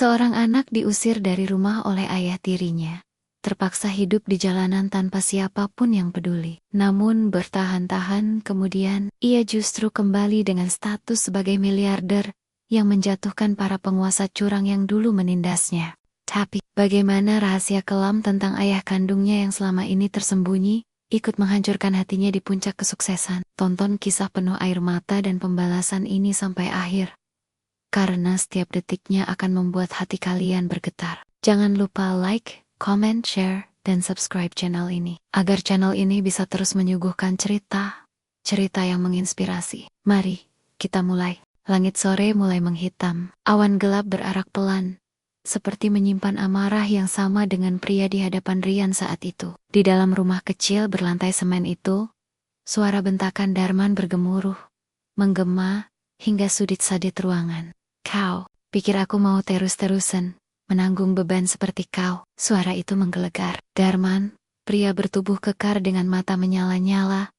Seorang anak diusir dari rumah oleh ayah tirinya. Terpaksa hidup di jalanan tanpa siapapun yang peduli. Namun bertahan-tahan kemudian, ia justru kembali dengan status sebagai miliarder yang menjatuhkan para penguasa curang yang dulu menindasnya. Tapi, bagaimana rahasia kelam tentang ayah kandungnya yang selama ini tersembunyi, ikut menghancurkan hatinya di puncak kesuksesan. Tonton kisah penuh air mata dan pembalasan ini sampai akhir. Karena setiap detiknya akan membuat hati kalian bergetar. Jangan lupa like, comment, share, dan subscribe channel ini. Agar channel ini bisa terus menyuguhkan cerita yang menginspirasi. Mari, kita mulai. Langit sore mulai menghitam. Awan gelap berarak pelan. Seperti menyimpan amarah yang sama dengan pria di hadapan Rian saat itu. Di dalam rumah kecil berlantai semen itu, suara bentakan Darman bergemuruh, menggema, hingga sudut-sadut ruangan. Kau, pikir aku mau terus-terusan menanggung beban seperti kau? Suara itu menggelegar. Darman, pria bertubuh kekar dengan mata menyala-nyala,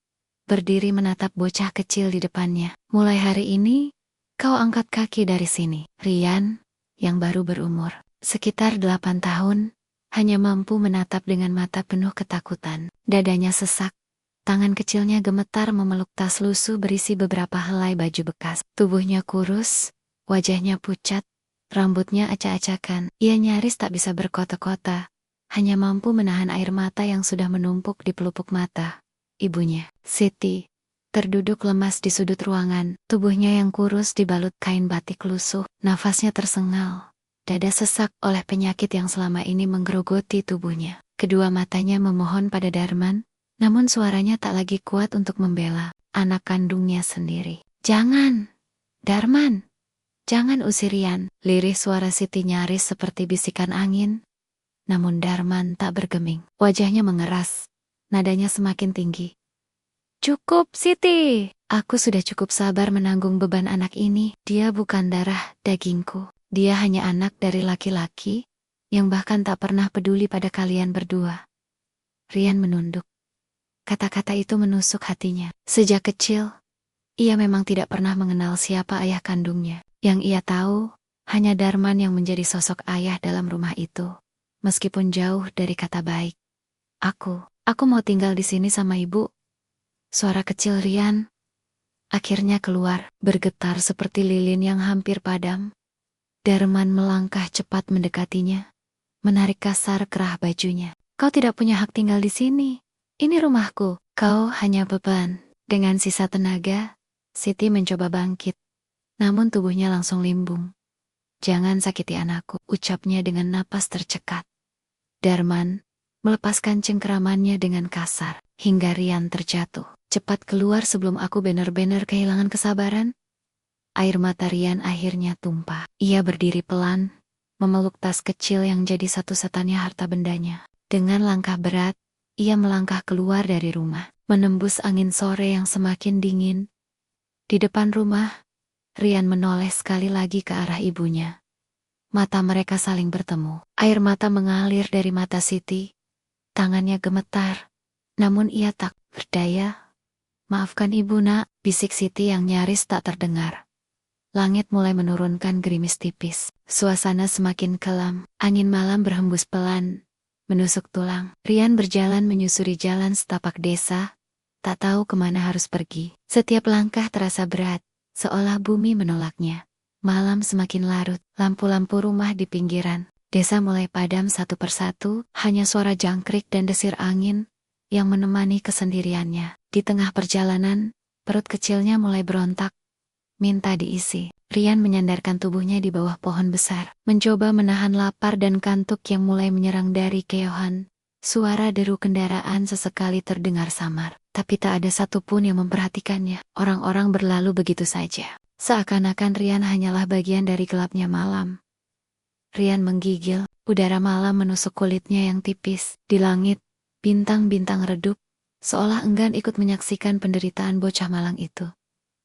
berdiri menatap bocah kecil di depannya. Mulai hari ini, kau angkat kaki dari sini. Rian, yang baru berumur sekitar 8 tahun, hanya mampu menatap dengan mata penuh ketakutan. Dadanya sesak. Tangan kecilnya gemetar memeluk tas lusuh berisi beberapa helai baju bekas. Tubuhnya kurus, wajahnya pucat, rambutnya acak-acakan. Ia nyaris tak bisa berkota-kota, hanya mampu menahan air mata yang sudah menumpuk di pelupuk mata. Ibunya, Siti, terduduk lemas di sudut ruangan, tubuhnya yang kurus dibalut kain batik lusuh. Nafasnya tersengal, dada sesak oleh penyakit yang selama ini menggerogoti tubuhnya. Kedua matanya memohon pada Darman, namun suaranya tak lagi kuat untuk membela anak kandungnya sendiri. Jangan, Darman! Jangan usir Rian. Lirih suara Siti nyaris seperti bisikan angin. Namun Darman tak bergeming. Wajahnya mengeras. Nadanya semakin tinggi. Cukup, Siti. Aku sudah cukup sabar menanggung beban anak ini. Dia bukan darah dagingku. Dia hanya anak dari laki-laki yang bahkan tak pernah peduli pada kalian berdua. Rian menunduk. Kata-kata itu menusuk hatinya. Sejak kecil, ia memang tidak pernah mengenal siapa ayah kandungnya. Yang ia tahu, hanya Darman yang menjadi sosok ayah dalam rumah itu. Meskipun jauh dari kata baik. Aku mau tinggal di sini sama ibu. Suara kecil Rian akhirnya keluar, bergetar seperti lilin yang hampir padam. Darman melangkah cepat mendekatinya, menarik kasar kerah bajunya. Kau tidak punya hak tinggal di sini. Ini rumahku. Kau hanya beban. Dengan sisa tenaga, Siti mencoba bangkit. Namun tubuhnya langsung limbung. Jangan sakiti anakku, ucapnya dengan napas tercekat. Darman melepaskan cengkeramannya dengan kasar, hingga Rian terjatuh. Cepat keluar sebelum aku benar-benar kehilangan kesabaran. Air mata Rian akhirnya tumpah. Ia berdiri pelan, memeluk tas kecil yang jadi satu-satunya harta bendanya. Dengan langkah berat, ia melangkah keluar dari rumah, menembus angin sore yang semakin dingin. Di depan rumah, Rian menoleh sekali lagi ke arah ibunya. Mata mereka saling bertemu. Air mata mengalir dari mata Siti. Tangannya gemetar. Namun ia tak berdaya. Maafkan ibu nak, bisik Siti yang nyaris tak terdengar. Langit mulai menurunkan gerimis tipis. Suasana semakin kelam. Angin malam berhembus pelan, menusuk tulang. Rian berjalan menyusuri jalan setapak desa, tak tahu kemana harus pergi. Setiap langkah terasa berat, seolah bumi menolaknya. Malam semakin larut, lampu-lampu rumah di pinggiran desa mulai padam satu persatu, hanya suara jangkrik dan desir angin yang menemani kesendiriannya. Di tengah perjalanan, perut kecilnya mulai berontak, minta diisi. Rian menyandarkan tubuhnya di bawah pohon besar, mencoba menahan lapar dan kantuk yang mulai menyerang dari kejauhan. Suara deru kendaraan sesekali terdengar samar, tapi tak ada satupun yang memperhatikannya. Orang-orang berlalu begitu saja. Seakan-akan Rian hanyalah bagian dari gelapnya malam. Rian menggigil, udara malam menusuk kulitnya yang tipis. Di langit, bintang-bintang redup, seolah enggan ikut menyaksikan penderitaan bocah malang itu.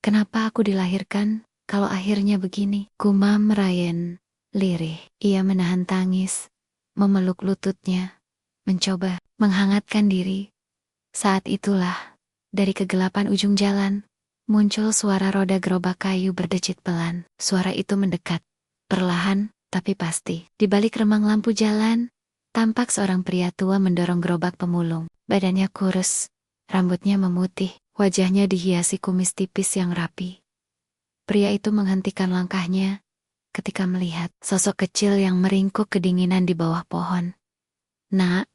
Kenapa aku dilahirkan, kalau akhirnya begini? Gumam Rian lirih. Ia menahan tangis, memeluk lututnya, mencoba menghangatkan diri. Saat itulah, dari kegelapan ujung jalan, muncul suara roda gerobak kayu berdecit pelan. Suara itu mendekat, perlahan, tapi pasti. Di balik remang lampu jalan, tampak seorang pria tua mendorong gerobak pemulung. Badannya kurus, rambutnya memutih, wajahnya dihiasi kumis tipis yang rapi. Pria itu menghentikan langkahnya ketika melihat sosok kecil yang meringkuk kedinginan di bawah pohon. "Nak,"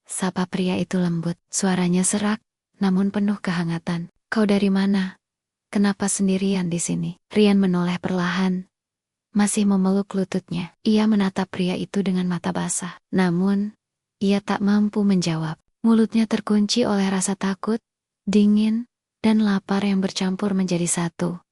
sapa pria itu lembut, suaranya serak, namun penuh kehangatan. "Kau dari mana? Kenapa sendirian di sini?" Rian menoleh perlahan, masih memeluk lututnya. Ia menatap pria itu dengan mata basah. Namun, ia tak mampu menjawab. Mulutnya terkunci oleh rasa takut, dingin, dan lapar yang bercampur menjadi satu.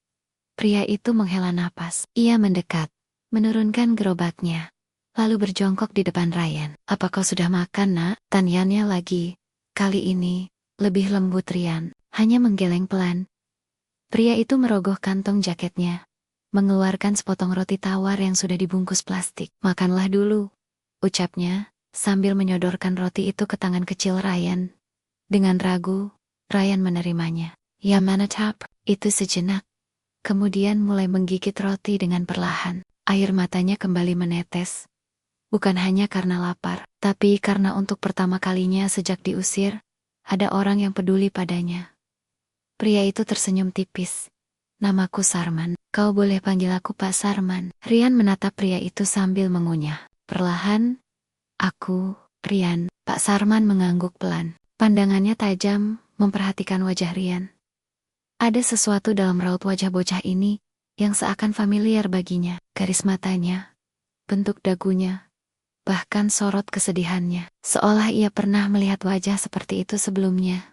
Pria itu menghela napas. Ia mendekat, menurunkan gerobaknya, lalu berjongkok di depan Ryan. "Apa kau sudah makan, Nak?" Tanyanya lagi. Kali ini, lebih lembut Rian, hanya menggeleng pelan. Pria itu merogoh kantong jaketnya, mengeluarkan sepotong roti tawar yang sudah dibungkus plastik. "Makanlah dulu," ucapnya, sambil menyodorkan roti itu ke tangan kecil Ryan. Dengan ragu, Ryan menerimanya. "Ya manatap," itu sejenak. Kemudian mulai menggigit roti dengan perlahan. Air matanya kembali menetes. Bukan hanya karena lapar, tapi karena untuk pertama kalinya sejak diusir, ada orang yang peduli padanya. Pria itu tersenyum tipis. "Namaku Sarman. Kau boleh panggil aku Pak Sarman." Rian menatap pria itu sambil mengunyah. Perlahan, "Aku, Rian." Pak Sarman mengangguk pelan. Pandangannya tajam, memperhatikan wajah Rian. Ada sesuatu dalam raut wajah bocah ini yang seakan familiar baginya. Garis matanya, bentuk dagunya, bahkan sorot kesedihannya. Seolah ia pernah melihat wajah seperti itu sebelumnya.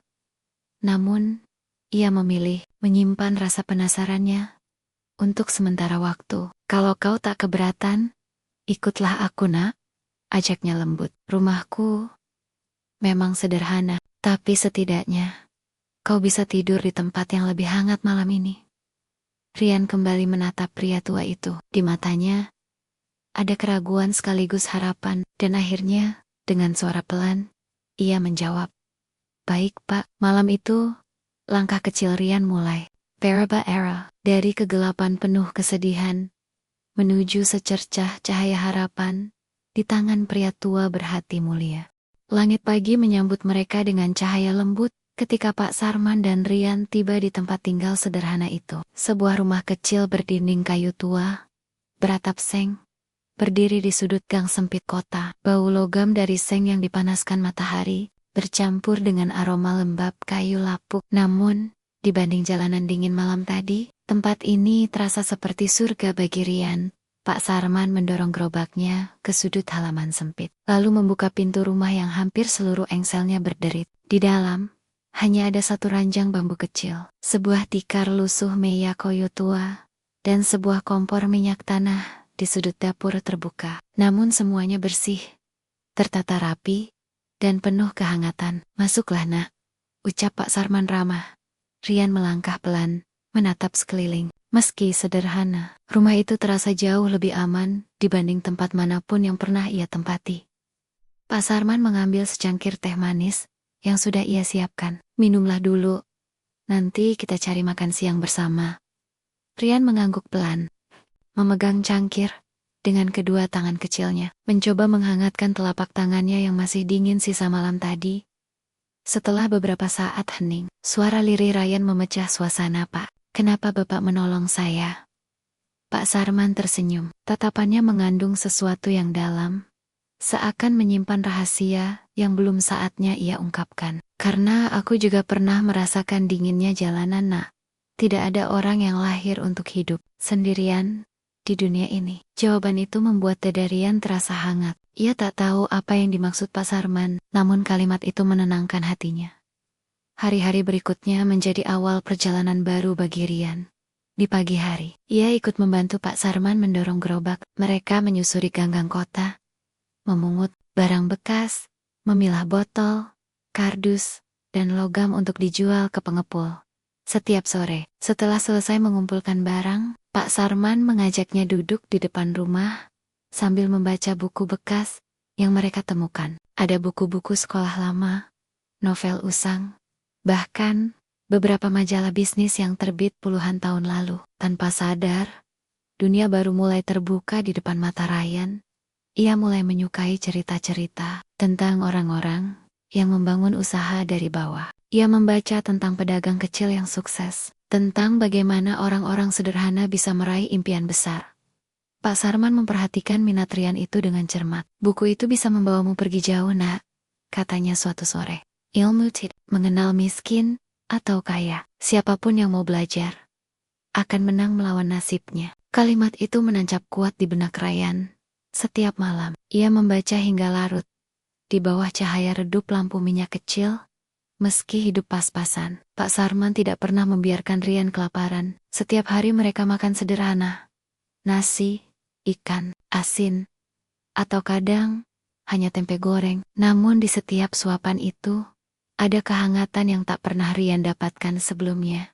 Namun, ia memilih menyimpan rasa penasarannya untuk sementara waktu. "Kalau kau tak keberatan, ikutlah aku, Nak," ajaknya lembut. "Rumahku memang sederhana, tapi setidaknya kau bisa tidur di tempat yang lebih hangat malam ini." Rian kembali menatap pria tua itu. Di matanya ada keraguan sekaligus harapan, dan akhirnya, dengan suara pelan, ia menjawab, "Baik, Pak." Malam itu, langkah kecil Rian mulai era dari kegelapan penuh kesedihan menuju secercah cahaya harapan di tangan pria tua berhati mulia. Langit pagi menyambut mereka dengan cahaya lembut ketika Pak Sarman dan Rian tiba di tempat tinggal sederhana itu. Sebuah rumah kecil berdinding kayu tua, beratap seng, berdiri di sudut gang sempit kota. Bau logam dari seng yang dipanaskan matahari bercampur dengan aroma lembab kayu lapuk. Namun, dibanding jalanan dingin malam tadi, tempat ini terasa seperti surga bagi Rian. Pak Sarman mendorong gerobaknya ke sudut halaman sempit, lalu membuka pintu rumah yang hampir seluruh engselnya berderit. Di dalam, hanya ada satu ranjang bambu kecil, sebuah tikar lusuh meja kayu tua, dan sebuah kompor minyak tanah di sudut dapur terbuka. Namun semuanya bersih, tertata rapi, dan penuh kehangatan. "Masuklah, Nak," ucap Pak Sarman ramah. Rian melangkah pelan, menatap sekeliling. Meski sederhana, rumah itu terasa jauh lebih aman dibanding tempat manapun yang pernah ia tempati. Pak Sarman mengambil secangkir teh manis yang sudah ia siapkan. "Minumlah dulu, nanti kita cari makan siang bersama." Rian mengangguk pelan, memegang cangkir dengan kedua tangan kecilnya, mencoba menghangatkan telapak tangannya yang masih dingin sisa malam tadi. Setelah beberapa saat hening, suara lirih Ryan memecah suasana. "Pak, kenapa Bapak menolong saya?" Pak Sarman tersenyum, tatapannya mengandung sesuatu yang dalam, seakan menyimpan rahasia yang belum saatnya ia ungkapkan. "Karena aku juga pernah merasakan dinginnya jalanan, Nak. Tidak ada orang yang lahir untuk hidup sendirian di dunia ini." Jawaban itu membuat dada Rian terasa hangat. Ia tak tahu apa yang dimaksud Pak Sarman, namun kalimat itu menenangkan hatinya. Hari-hari berikutnya menjadi awal perjalanan baru bagi Rian. Di pagi hari, ia ikut membantu Pak Sarman mendorong gerobak. Mereka menyusuri gang-gang kota, memungut barang bekas, memilah botol, kardus, dan logam untuk dijual ke pengepul. Setiap sore, setelah selesai mengumpulkan barang, Pak Sarman mengajaknya duduk di depan rumah sambil membaca buku bekas yang mereka temukan. Ada buku-buku sekolah lama, novel usang, bahkan beberapa majalah bisnis yang terbit puluhan tahun lalu. Tanpa sadar, dunia baru mulai terbuka di depan mata Ryan. Ia mulai menyukai cerita-cerita tentang orang-orang yang membangun usaha dari bawah. Ia membaca tentang pedagang kecil yang sukses, tentang bagaimana orang-orang sederhana bisa meraih impian besar. Pak Sarman memperhatikan minat Ryan itu dengan cermat. Buku itu bisa membawamu pergi jauh, nak, katanya suatu sore. Ilmu tidak mengenal miskin atau kaya. Siapapun yang mau belajar akan menang melawan nasibnya. Kalimat itu menancap kuat di benak Ryan. Setiap malam, ia membaca hingga larut. Di bawah cahaya redup lampu minyak kecil, meski hidup pas-pasan, Pak Sarman tidak pernah membiarkan Ryan kelaparan. Setiap hari mereka makan sederhana. Nasi, ikan, asin, atau kadang hanya tempe goreng. Namun di setiap suapan itu, ada kehangatan yang tak pernah Ryan dapatkan sebelumnya.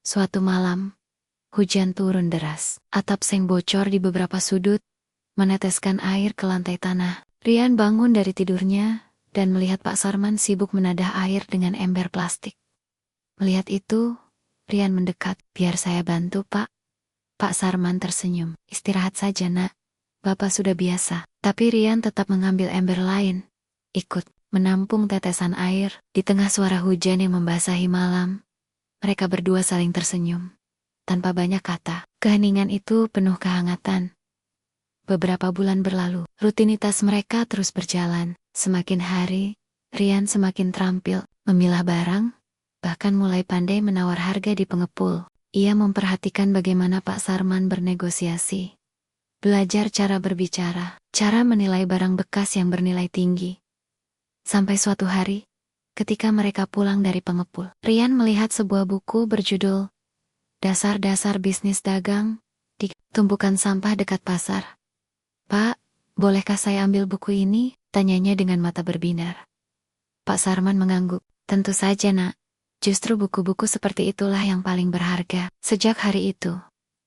Suatu malam, hujan turun deras. Atap seng bocor di beberapa sudut, meneteskan air ke lantai tanah. Ryan bangun dari tidurnya dan melihat Pak Sarman sibuk menadah air dengan ember plastik. Melihat itu, Ryan mendekat. Biar saya bantu, Pak. Pak Sarman tersenyum. Istirahat saja, nak. Bapak sudah biasa. Tapi Ryan tetap mengambil ember lain. Ikut menampung tetesan air di tengah suara hujan yang membasahi malam. Mereka berdua saling tersenyum. Tanpa banyak kata, keheningan itu penuh kehangatan. Beberapa bulan berlalu, rutinitas mereka terus berjalan. Semakin hari, Ryan semakin terampil memilah barang, bahkan mulai pandai menawar harga di pengepul. Ia memperhatikan bagaimana Pak Sarman bernegosiasi. Belajar cara berbicara, cara menilai barang bekas yang bernilai tinggi. Sampai suatu hari, ketika mereka pulang dari pengepul, Ryan melihat sebuah buku berjudul Dasar-Dasar Bisnis Dagang di tumpukan sampah dekat pasar. Pak, bolehkah saya ambil buku ini? Tanyanya dengan mata berbinar. Pak Sarman mengangguk. Tentu saja, nak. Justru buku-buku seperti itulah yang paling berharga. Sejak hari itu,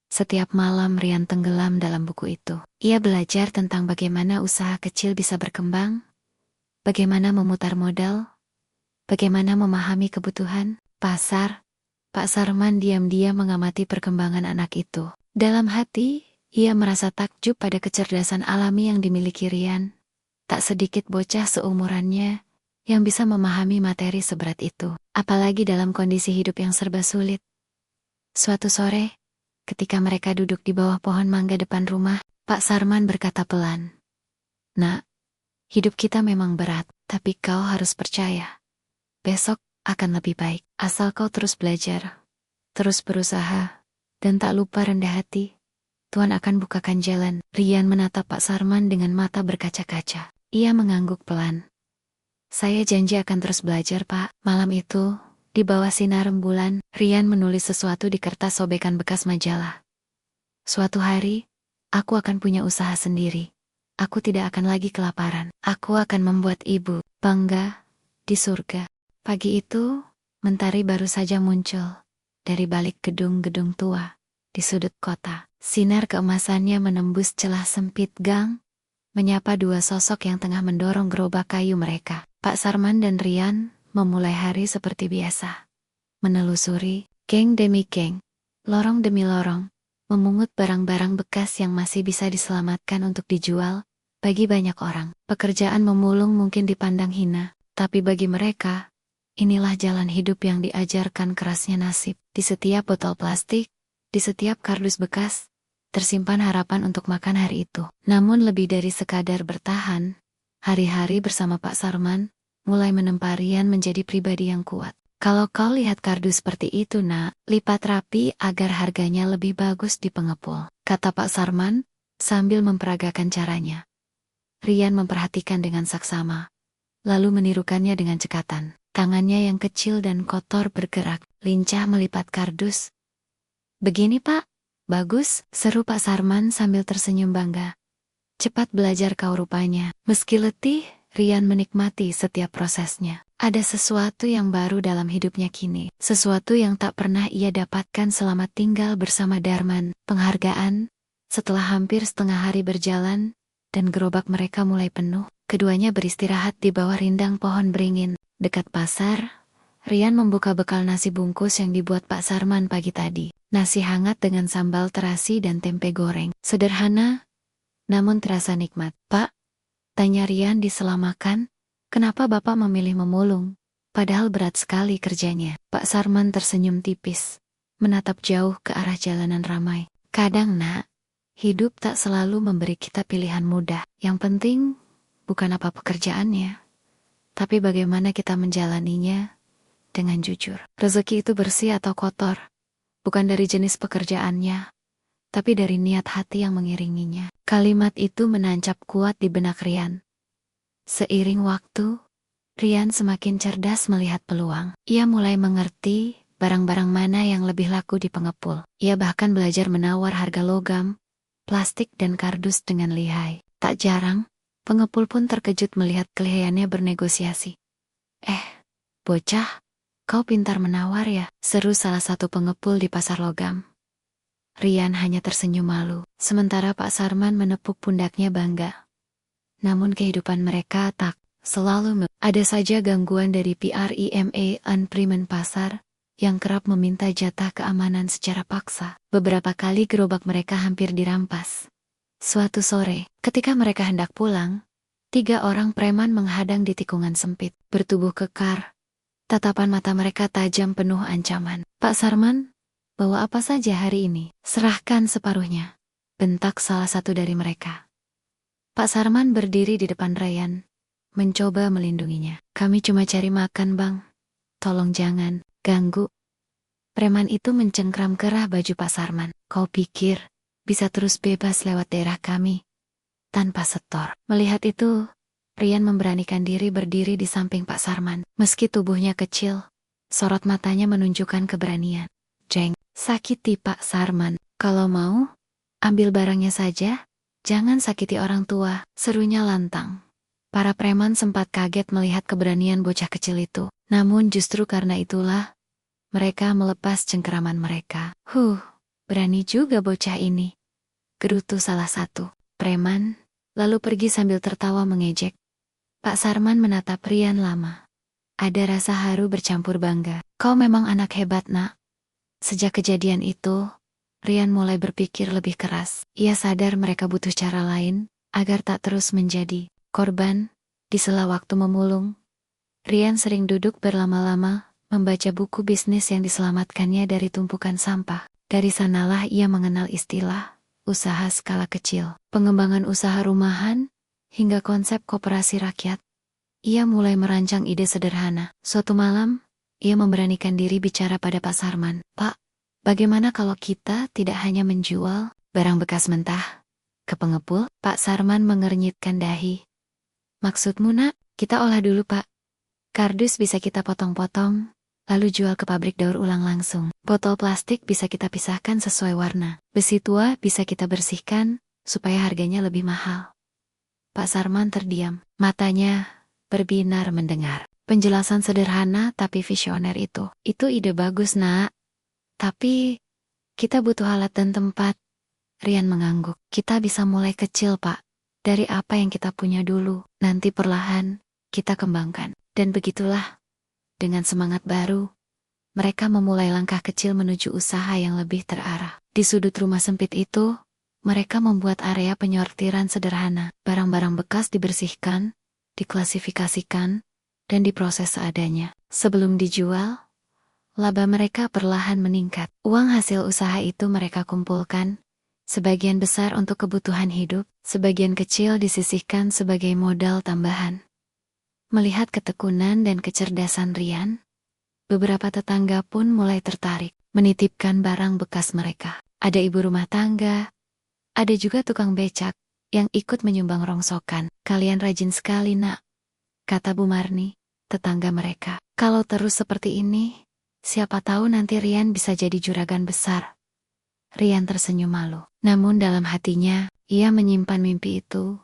setiap malam Ryan tenggelam dalam buku itu. Ia belajar tentang bagaimana usaha kecil bisa berkembang, bagaimana memutar modal, bagaimana memahami kebutuhan pasar. Pak Sarman diam-diam mengamati perkembangan anak itu. Dalam hati, ia merasa takjub pada kecerdasan alami yang dimiliki Ryan. Tak sedikit bocah seumurannya yang bisa memahami materi seberat itu, apalagi dalam kondisi hidup yang serba sulit. Suatu sore, ketika mereka duduk di bawah pohon mangga depan rumah, Pak Sarman berkata pelan, "Nak, hidup kita memang berat, tapi kau harus percaya. Besok akan lebih baik, asal kau terus belajar, terus berusaha, dan tak lupa rendah hati. Tuhan akan bukakan jalan." Ryan menatap Pak Sarman dengan mata berkaca-kaca. Ia mengangguk pelan. "Saya janji akan terus belajar, Pak." Malam itu, di bawah sinar rembulan, Ryan menulis sesuatu di kertas sobekan bekas majalah. "Suatu hari, aku akan punya usaha sendiri. Aku tidak akan lagi kelaparan. Aku akan membuat ibu bangga di surga." Pagi itu, mentari baru saja muncul dari balik gedung-gedung tua di sudut kota. Sinar keemasannya menembus celah sempit gang, menyapa dua sosok yang tengah mendorong gerobak kayu mereka. Pak Sarman dan Ryan memulai hari seperti biasa. Menelusuri, geng demi geng, lorong demi lorong, memungut barang-barang bekas yang masih bisa diselamatkan untuk dijual. Bagi banyak orang, pekerjaan memulung mungkin dipandang hina, tapi bagi mereka, inilah jalan hidup yang diajarkan kerasnya nasib. Di setiap botol plastik, di setiap kardus bekas, tersimpan harapan untuk makan hari itu. Namun lebih dari sekadar bertahan, hari-hari bersama Pak Sarman mulai menempa Ryan menjadi pribadi yang kuat. Kalau kau lihat kardus seperti itu, nak, lipat rapi agar harganya lebih bagus di pengepul, kata Pak Sarman sambil memperagakan caranya. Ryan memperhatikan dengan saksama, lalu menirukannya dengan cekatan. Tangannya yang kecil dan kotor bergerak, lincah melipat kardus. "Begini, Pak. Bagus," seru Pak Sarman sambil tersenyum bangga. "Cepat belajar kau rupanya." Meski letih, Ryan menikmati setiap prosesnya. Ada sesuatu yang baru dalam hidupnya kini. Sesuatu yang tak pernah ia dapatkan selama tinggal bersama Darman. Penghargaan. Setelah hampir setengah hari berjalan, dan gerobak mereka mulai penuh, keduanya beristirahat di bawah rindang pohon beringin. Dekat pasar, Ryan membuka bekal nasi bungkus yang dibuat Pak Sarman pagi tadi. Nasi hangat dengan sambal terasi dan tempe goreng. Sederhana, namun terasa nikmat. Pak, tanya Rian di sela makan, kenapa Bapak memilih memulung? Padahal berat sekali kerjanya. Pak Sarman tersenyum tipis, menatap jauh ke arah jalanan ramai. Kadang nak, hidup tak selalu memberi kita pilihan mudah. Yang penting, bukan apa pekerjaannya, tapi bagaimana kita menjalaninya dengan jujur. Rezeki itu bersih atau kotor, bukan dari jenis pekerjaannya, tapi dari niat hati yang mengiringinya. Kalimat itu menancap kuat di benak Rian. Seiring waktu, Rian semakin cerdas melihat peluang. Ia mulai mengerti barang-barang mana yang lebih laku di pengepul. Ia bahkan belajar menawar harga logam, plastik dan kardus dengan lihai. Tak jarang, pengepul pun terkejut melihat kelihayannya bernegosiasi. Bocah, kau pintar menawar ya, seru salah satu pengepul di pasar logam. Rian hanya tersenyum malu, sementara Pak Sarman menepuk pundaknya bangga. Namun kehidupan mereka tak selalu ada saja gangguan dari PRIMA Unprimen Pasar yang kerap meminta jatah keamanan secara paksa. Beberapa kali gerobak mereka hampir dirampas. Suatu sore, ketika mereka hendak pulang, 3 orang preman menghadang di tikungan sempit, bertubuh kekar. Tatapan mata mereka tajam penuh ancaman. Pak Sarman, bawa apa saja hari ini? Serahkan separuhnya, bentak salah satu dari mereka. Pak Sarman berdiri di depan Rian, mencoba melindunginya. Kami cuma cari makan bang, tolong jangan ganggu. Preman itu mencengkram kerah baju Pak Sarman. Kau pikir bisa terus bebas lewat daerah kami tanpa setor? Melihat itu, Rian memberanikan diri berdiri di samping Pak Sarman. Meski tubuhnya kecil, sorot matanya menunjukkan keberanian. Jeng, sakiti Pak Sarman. Kalau mau, ambil barangnya saja, jangan sakiti orang tua, serunya lantang. Para preman sempat kaget melihat keberanian bocah kecil itu. Namun justru karena itulah, mereka melepas cengkeraman mereka. Berani juga bocah ini, gerutu salah satu preman, lalu pergi sambil tertawa mengejek. Pak Sarman menatap Rian lama. Ada rasa haru bercampur bangga. Kau memang anak hebat nak. Sejak kejadian itu, Rian mulai berpikir lebih keras. Ia sadar mereka butuh cara lain, agar tak terus menjadi korban. Di sela waktu memulung, Rian sering duduk berlama-lama, membaca buku bisnis yang diselamatkannya dari tumpukan sampah. Dari sanalah ia mengenal istilah usaha skala kecil, pengembangan usaha rumahan, hingga konsep koperasi rakyat. Ia mulai merancang ide sederhana. Suatu malam, ia memberanikan diri bicara pada Pak Sarman. Pak, bagaimana kalau kita tidak hanya menjual barang bekas mentah ke pengepul? Pak Sarman mengernyitkan dahi. Maksudmu nak, kita olah dulu Pak. Kardus bisa kita potong-potong, lalu jual ke pabrik daur ulang langsung. Botol plastik bisa kita pisahkan sesuai warna. Besi tua bisa kita bersihkan, supaya harganya lebih mahal. Pak Sarman terdiam, matanya berbinar mendengar. Penjelasan sederhana tapi visioner itu. Itu ide bagus nak. Tapi, kita butuh alat dan tempat. Rian mengangguk. Kita bisa mulai kecil Pak. Dari apa yang kita punya dulu. Nanti perlahan, kita kembangkan. Dan begitulah, dengan semangat baru, mereka memulai langkah kecil menuju usaha yang lebih terarah. Di sudut rumah sempit itu, mereka membuat area penyortiran sederhana. Barang-barang bekas dibersihkan, diklasifikasikan, dan diproses seadanya. Sebelum dijual, laba mereka perlahan meningkat. Uang hasil usaha itu mereka kumpulkan, sebagian besar untuk kebutuhan hidup, sebagian kecil disisihkan sebagai modal tambahan. Melihat ketekunan dan kecerdasan Rian, beberapa tetangga pun mulai tertarik, menitipkan barang bekas mereka. Ada ibu rumah tangga, ada juga tukang becak, yang ikut menyumbang rongsokan. Kalian rajin sekali nak, kata Bu Marni, tetangga mereka. Kalau terus seperti ini, siapa tahu nanti Rian bisa jadi juragan besar. Rian tersenyum malu, namun dalam hatinya, ia menyimpan mimpi itu.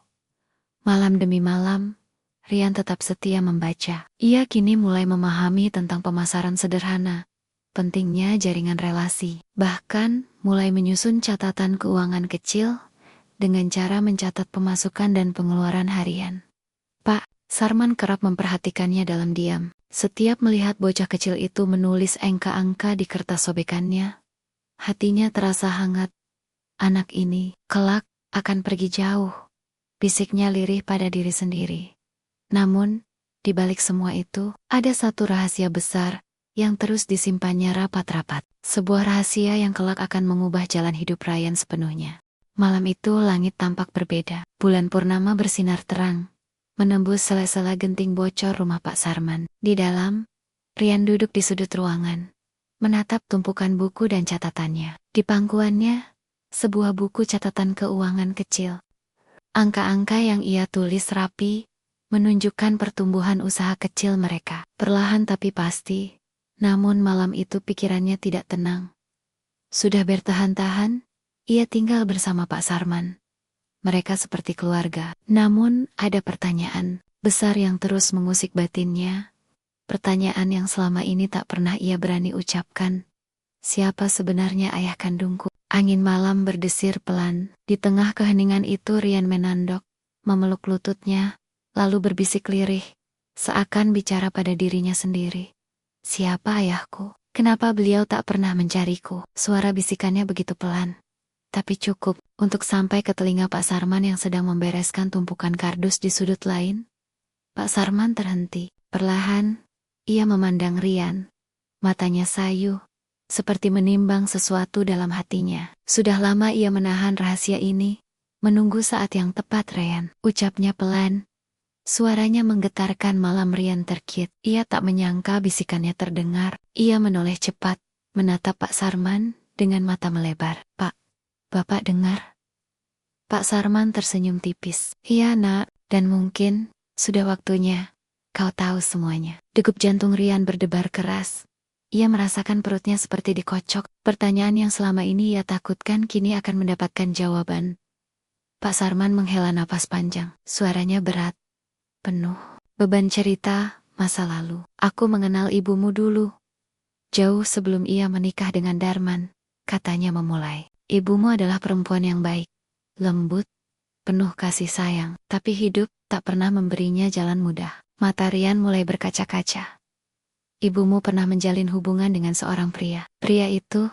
Malam demi malam, Rian tetap setia membaca. Ia kini mulai memahami tentang pemasaran sederhana, pentingnya jaringan relasi, bahkan mulai menyusun catatan keuangan kecil dengan cara mencatat pemasukan dan pengeluaran harian. Pak Sarman kerap memperhatikannya dalam diam. Setiap melihat bocah kecil itu menulis angka-angka di kertas sobekannya, Hatinya terasa hangat. Anak ini, kelak, akan pergi jauh. Bisiknya lirih pada diri sendiri. Namun, di balik semua itu, ada satu rahasia besar yang terus disimpannya rapat-rapat. Sebuah rahasia yang kelak akan mengubah jalan hidup Ryan sepenuhnya. Malam itu langit tampak berbeda. Bulan purnama bersinar terang, menembus sela-sela genting bocor rumah Pak Sarman. Di dalam, Ryan duduk di sudut ruangan, menatap tumpukan buku dan catatannya. Di pangkuannya, sebuah buku catatan keuangan kecil. Angka-angka yang ia tulis rapi, menunjukkan pertumbuhan usaha kecil mereka. Perlahan tapi pasti, namun malam itu pikirannya tidak tenang. Sudah bertahan-tahan, ia tinggal bersama Pak Sarman. Mereka seperti keluarga. Namun, ada pertanyaan besar yang terus mengusik batinnya. Pertanyaan yang selama ini tak pernah ia berani ucapkan. Siapa sebenarnya ayah kandungku? Angin malam berdesir pelan. Di tengah keheningan itu Ryan menandok, memeluk lututnya, lalu berbisik lirih, seakan bicara pada dirinya sendiri. Siapa ayahku? Kenapa beliau tak pernah mencariku? Suara bisikannya begitu pelan, tapi cukup untuk sampai ke telinga Pak Sarman yang sedang membereskan tumpukan kardus di sudut lain. Pak Sarman terhenti. Perlahan, ia memandang Ryan. Matanya sayu, seperti menimbang sesuatu dalam hatinya. Sudah lama ia menahan rahasia ini, menunggu saat yang tepat. Ryan, ucapnya pelan. Suaranya menggetarkan malam. Ryan terkejut. Ia tak menyangka bisikannya terdengar. Ia menoleh cepat, menatap Pak Sarman dengan mata melebar. Pak, Bapak dengar? Pak Sarman tersenyum tipis. Iya nak, dan mungkin sudah waktunya kau tahu semuanya. Degup jantung Ryan berdebar keras. Ia merasakan perutnya seperti dikocok. Pertanyaan yang selama ini ia takutkan kini akan mendapatkan jawaban. Pak Sarman menghela napas panjang. Suaranya berat, penuh beban cerita masa lalu. Aku mengenal ibumu dulu, jauh sebelum ia menikah dengan Darman, katanya memulai. Ibumu adalah perempuan yang baik, lembut, penuh kasih sayang, tapi hidup tak pernah memberinya jalan mudah. Mata Ryan mulai berkaca-kaca. Ibumu pernah menjalin hubungan dengan seorang pria. Pria itu,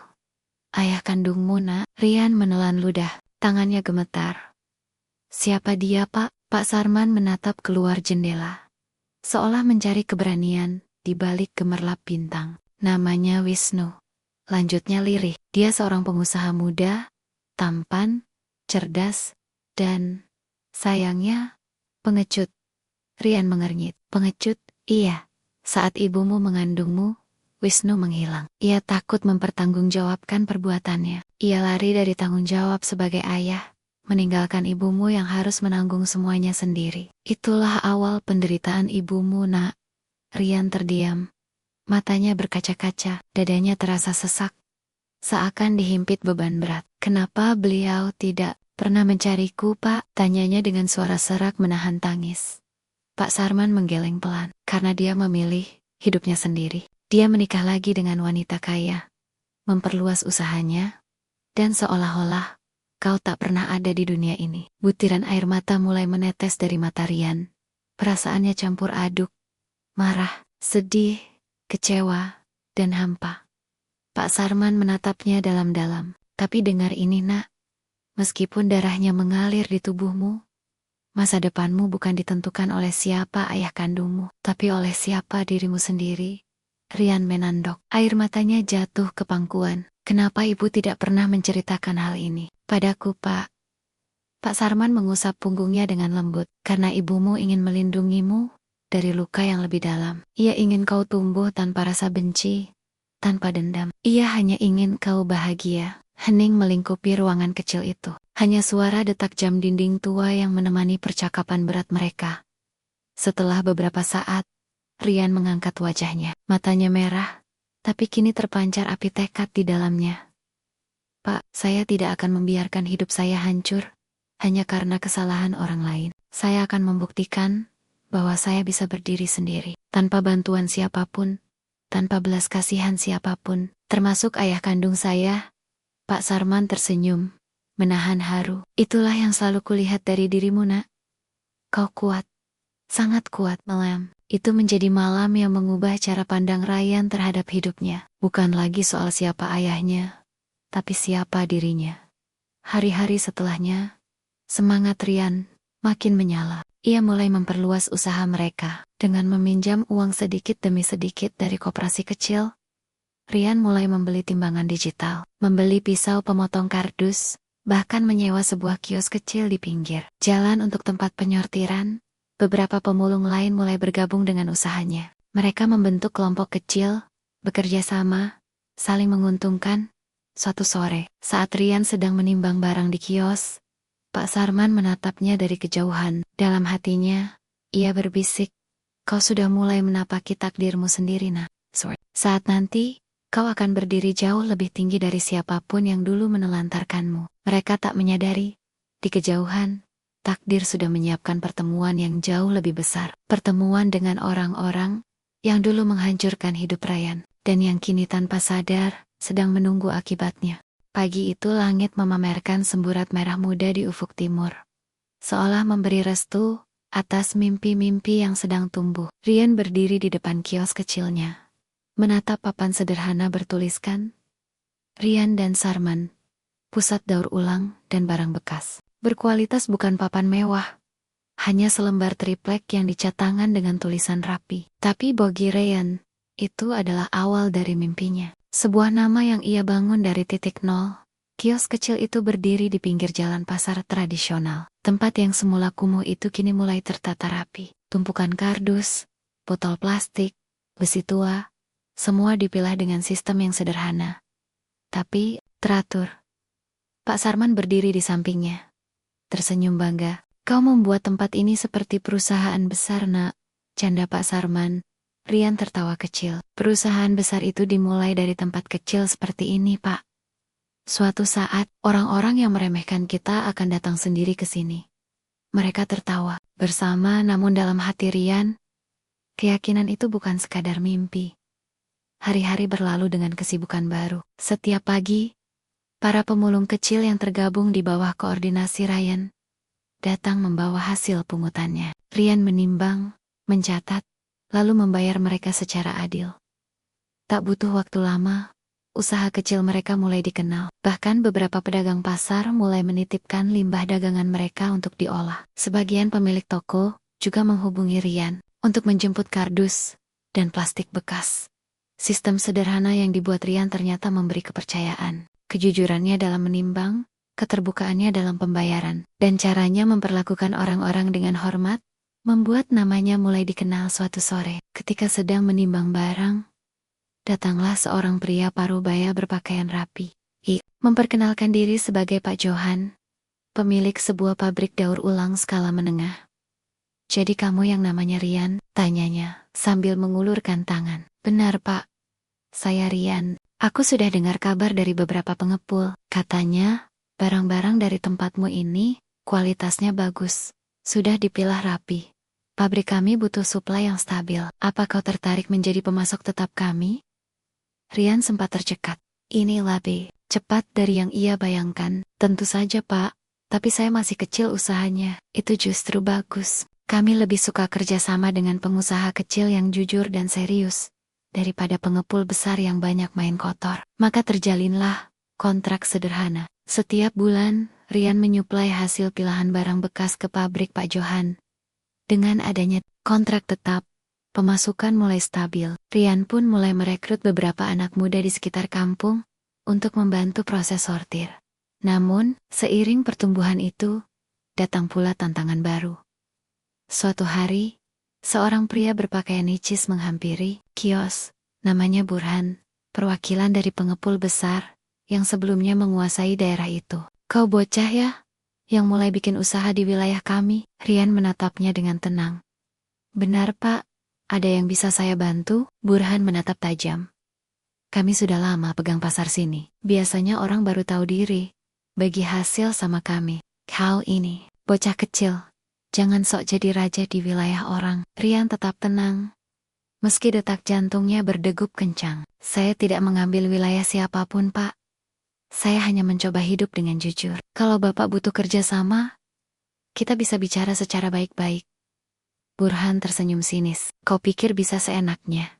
ayah kandungmu nak. Ryan menelan ludah, tangannya gemetar. Siapa dia Pak? Pak Sarman menatap keluar jendela, seolah mencari keberanian di balik gemerlap bintang. Namanya Wisnu. Lanjutnya lirih. Dia seorang pengusaha muda, tampan, cerdas, dan sayangnya pengecut. Ryan mengernyit. Pengecut? Iya. Saat ibumu mengandungmu, Wisnu menghilang. Ia takut mempertanggungjawabkan perbuatannya. Ia lari dari tanggung jawab sebagai ayah, meninggalkan ibumu yang harus menanggung semuanya sendiri. Itulah awal penderitaan ibumu nak. Ryan terdiam. Matanya berkaca-kaca, dadanya terasa sesak, seakan dihimpit beban berat. Kenapa beliau tidak pernah mencariku Pak? Tanyanya dengan suara serak menahan tangis. Pak Sarman menggeleng pelan, karena dia memilih hidupnya sendiri. Dia menikah lagi dengan wanita kaya, memperluas usahanya, dan seolah-olah kau tak pernah ada di dunia ini. Butiran air mata mulai menetes dari mata Ryan. Perasaannya campur aduk, marah, sedih, kecewa, dan hampa. Pak Sarman menatapnya dalam-dalam. Tapi dengar ini nak, meskipun darahnya mengalir di tubuhmu, masa depanmu bukan ditentukan oleh siapa ayah kandungmu, tapi oleh siapa dirimu sendiri. Ryan menandok. Air matanya jatuh ke pangkuan. Kenapa ibu tidak pernah menceritakan hal ini padaku Pak? Pak Sarman mengusap punggungnya dengan lembut. Karena ibumu ingin melindungimu dari luka yang lebih dalam. Ia ingin kau tumbuh tanpa rasa benci, tanpa dendam. Ia hanya ingin kau bahagia. Hening melingkupi ruangan kecil itu. Hanya suara detak jam dinding tua yang menemani percakapan berat mereka. Setelah beberapa saat, Ryan mengangkat wajahnya. Matanya merah, tapi kini terpancar api tekad di dalamnya. Pak, saya tidak akan membiarkan hidup saya hancur hanya karena kesalahan orang lain. Saya akan membuktikan bahwa saya bisa berdiri sendiri, tanpa bantuan siapapun, tanpa belas kasihan siapapun, termasuk ayah kandung saya. Pak Sarman tersenyum, menahan haru. Itulah yang selalu kulihat dari dirimu nak. Kau kuat, sangat kuat. Malam itu menjadi malam yang mengubah cara pandang Ryan terhadap hidupnya. Bukan lagi soal siapa ayahnya, tapi siapa dirinya. Hari-hari setelahnya, semangat Rian makin menyala. Ia mulai memperluas usaha mereka. Dengan meminjam uang sedikit demi sedikit dari koperasi kecil, Rian mulai membeli timbangan digital, membeli pisau pemotong kardus, bahkan menyewa sebuah kios kecil di pinggir jalan untuk tempat penyortiran. Beberapa pemulung lain mulai bergabung dengan usahanya. Mereka membentuk kelompok kecil, bekerja sama, saling menguntungkan. Suatu sore, saat Rian sedang menimbang barang di kios, Pak Sarman menatapnya dari kejauhan. Dalam hatinya, ia berbisik, "Kau sudah mulai menapaki takdirmu sendiri, nak. Saat nanti, kau akan berdiri jauh lebih tinggi dari siapapun yang dulu menelantarkanmu." Mereka tak menyadari, di kejauhan, takdir sudah menyiapkan pertemuan yang jauh lebih besar. Pertemuan dengan orang-orang yang dulu menghancurkan hidup Ryan, dan yang kini tanpa sadar, sedang menunggu akibatnya. Pagi itu langit memamerkan semburat merah muda di ufuk timur, seolah memberi restu atas mimpi-mimpi yang sedang tumbuh. Rian berdiri di depan kios kecilnya, menatap papan sederhana bertuliskan, "Rian dan Sarman, pusat daur ulang dan barang bekas." Berkualitas bukan papan mewah, hanya selembar triplek yang dicat tangan dengan tulisan rapi. Tapi bagi Rian, itu adalah awal dari mimpinya. Sebuah nama yang ia bangun dari titik nol. Kios kecil itu berdiri di pinggir jalan pasar tradisional. Tempat yang semula kumuh itu kini mulai tertata rapi. Tumpukan kardus, botol plastik, besi tua, semua dipilah dengan sistem yang sederhana, tapi teratur. Pak Sarman berdiri di sampingnya, tersenyum bangga. "Kau membuat tempat ini seperti perusahaan besar, nak," canda Pak Sarman. Rian tertawa kecil. "Perusahaan besar itu dimulai dari tempat kecil seperti ini, Pak. Suatu saat, orang-orang yang meremehkan kita akan datang sendiri ke sini." Mereka tertawa bersama, namun dalam hati Rian, keyakinan itu bukan sekadar mimpi. Hari-hari berlalu dengan kesibukan baru. Setiap pagi, para pemulung kecil yang tergabung di bawah koordinasi Ryan datang membawa hasil pungutannya. Rian menimbang, mencatat, lalu membayar mereka secara adil. Tak butuh waktu lama, usaha kecil mereka mulai dikenal. Bahkan beberapa pedagang pasar mulai menitipkan limbah dagangan mereka untuk diolah. Sebagian pemilik toko juga menghubungi Rian untuk menjemput kardus dan plastik bekas. Sistem sederhana yang dibuat Rian ternyata memberi kepercayaan. Kejujurannya dalam menimbang, keterbukaannya dalam pembayaran, dan caranya memperlakukan orang-orang dengan hormat, membuat namanya mulai dikenal. Suatu sore, ketika sedang menimbang barang, datanglah seorang pria parubaya berpakaian rapi. Memperkenalkan diri sebagai Pak Johan, pemilik sebuah pabrik daur ulang skala menengah. "Jadi kamu yang namanya Rian?" tanyanya, sambil mengulurkan tangan. "Benar, Pak. Saya Rian. Aku sudah dengar kabar dari beberapa pengepul. Katanya, barang-barang dari tempatmu ini, kualitasnya bagus. Sudah dipilah rapi. Pabrik kami butuh suplai yang stabil. Apa kau tertarik menjadi pemasok tetap kami?" Rian sempat tercekat. Ini lebih cepat dari yang ia bayangkan. "Tentu saja, Pak. Tapi saya masih kecil usahanya. Itu justru bagus. Kami lebih suka kerjasama dengan pengusaha kecil yang jujur dan serius, daripada pengepul besar yang banyak main kotor." Maka terjalinlah kontrak sederhana. Setiap bulan, Rian menyuplai hasil pilahan barang bekas ke pabrik Pak Johan. Dengan adanya kontrak tetap, pemasukan mulai stabil. Rian pun mulai merekrut beberapa anak muda di sekitar kampung untuk membantu proses sortir. Namun, seiring pertumbuhan itu, datang pula tantangan baru. Suatu hari, seorang pria berpakaian nicis menghampiri kios, namanya Burhan, perwakilan dari pengepul besar yang sebelumnya menguasai daerah itu. "Kau bocah ya, yang mulai bikin usaha di wilayah kami?" Rian menatapnya dengan tenang. "Benar, Pak. Ada yang bisa saya bantu?" Burhan menatap tajam. "Kami sudah lama pegang pasar sini. Biasanya orang baru tahu diri, bagi hasil sama kami. Kau ini, bocah kecil. Jangan sok jadi raja di wilayah orang." Rian tetap tenang, meski detak jantungnya berdegup kencang. "Saya tidak mengambil wilayah siapapun, Pak. Saya hanya mencoba hidup dengan jujur. Kalau Bapak butuh kerja sama, kita bisa bicara secara baik-baik." Burhan tersenyum sinis. "Kau pikir bisa seenaknya?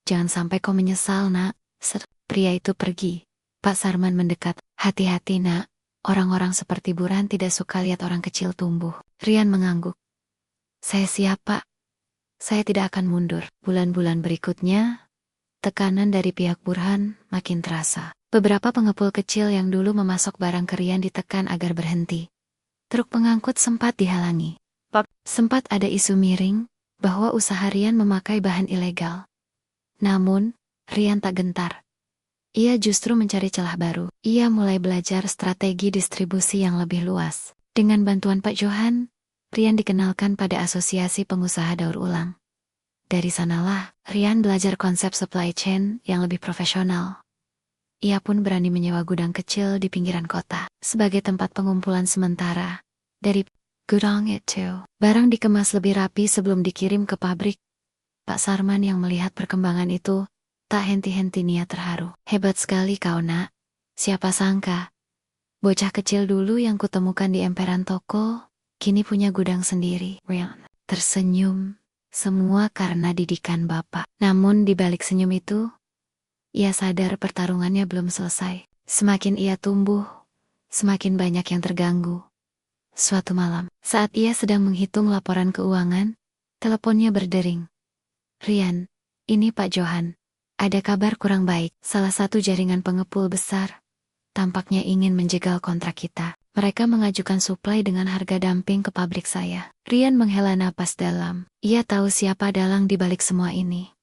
Jangan sampai kau menyesal, nak." Pria itu pergi, Pak Sarman mendekat. Hati-hati nak, orang-orang seperti Burhan tidak suka lihat orang kecil tumbuh. Rian mengangguk. Saya siap Pak. Saya tidak akan mundur. Bulan-bulan berikutnya, tekanan dari pihak Burhan makin terasa. Beberapa pengepul kecil yang dulu memasok barang ke Rian ditekan agar berhenti. Truk pengangkut sempat dihalangi. Sempat ada isu miring bahwa usaha Rian memakai bahan ilegal. Namun, Rian tak gentar. Ia justru mencari celah baru. Ia mulai belajar strategi distribusi yang lebih luas. Dengan bantuan Pak Johan, Rian dikenalkan pada Asosiasi Pengusaha Daur Ulang. Dari sanalah, Rian belajar konsep supply chain yang lebih profesional. Ia pun berani menyewa gudang kecil di pinggiran kota sebagai tempat pengumpulan sementara. Dari gudang itu, barang dikemas lebih rapi sebelum dikirim ke pabrik. Pak Sarman yang melihat perkembangan itu, tak henti-henti niat terharu. Hebat sekali kau nak. Siapa sangka. Bocah kecil dulu yang kutemukan di emperan toko, kini punya gudang sendiri. Rian tersenyum. Semua karena didikan bapak. Namun di balik senyum itu, ia sadar pertarungannya belum selesai. Semakin ia tumbuh, semakin banyak yang terganggu. Suatu malam, saat ia sedang menghitung laporan keuangan, teleponnya berdering. Rian, ini Pak Johan. Ada kabar kurang baik. Salah satu jaringan pengepul besar tampaknya ingin menjegal kontrak kita. Mereka mengajukan suplai dengan harga dumping ke pabrik saya. Rian menghela napas dalam. Ia tahu siapa dalang di balik semua ini.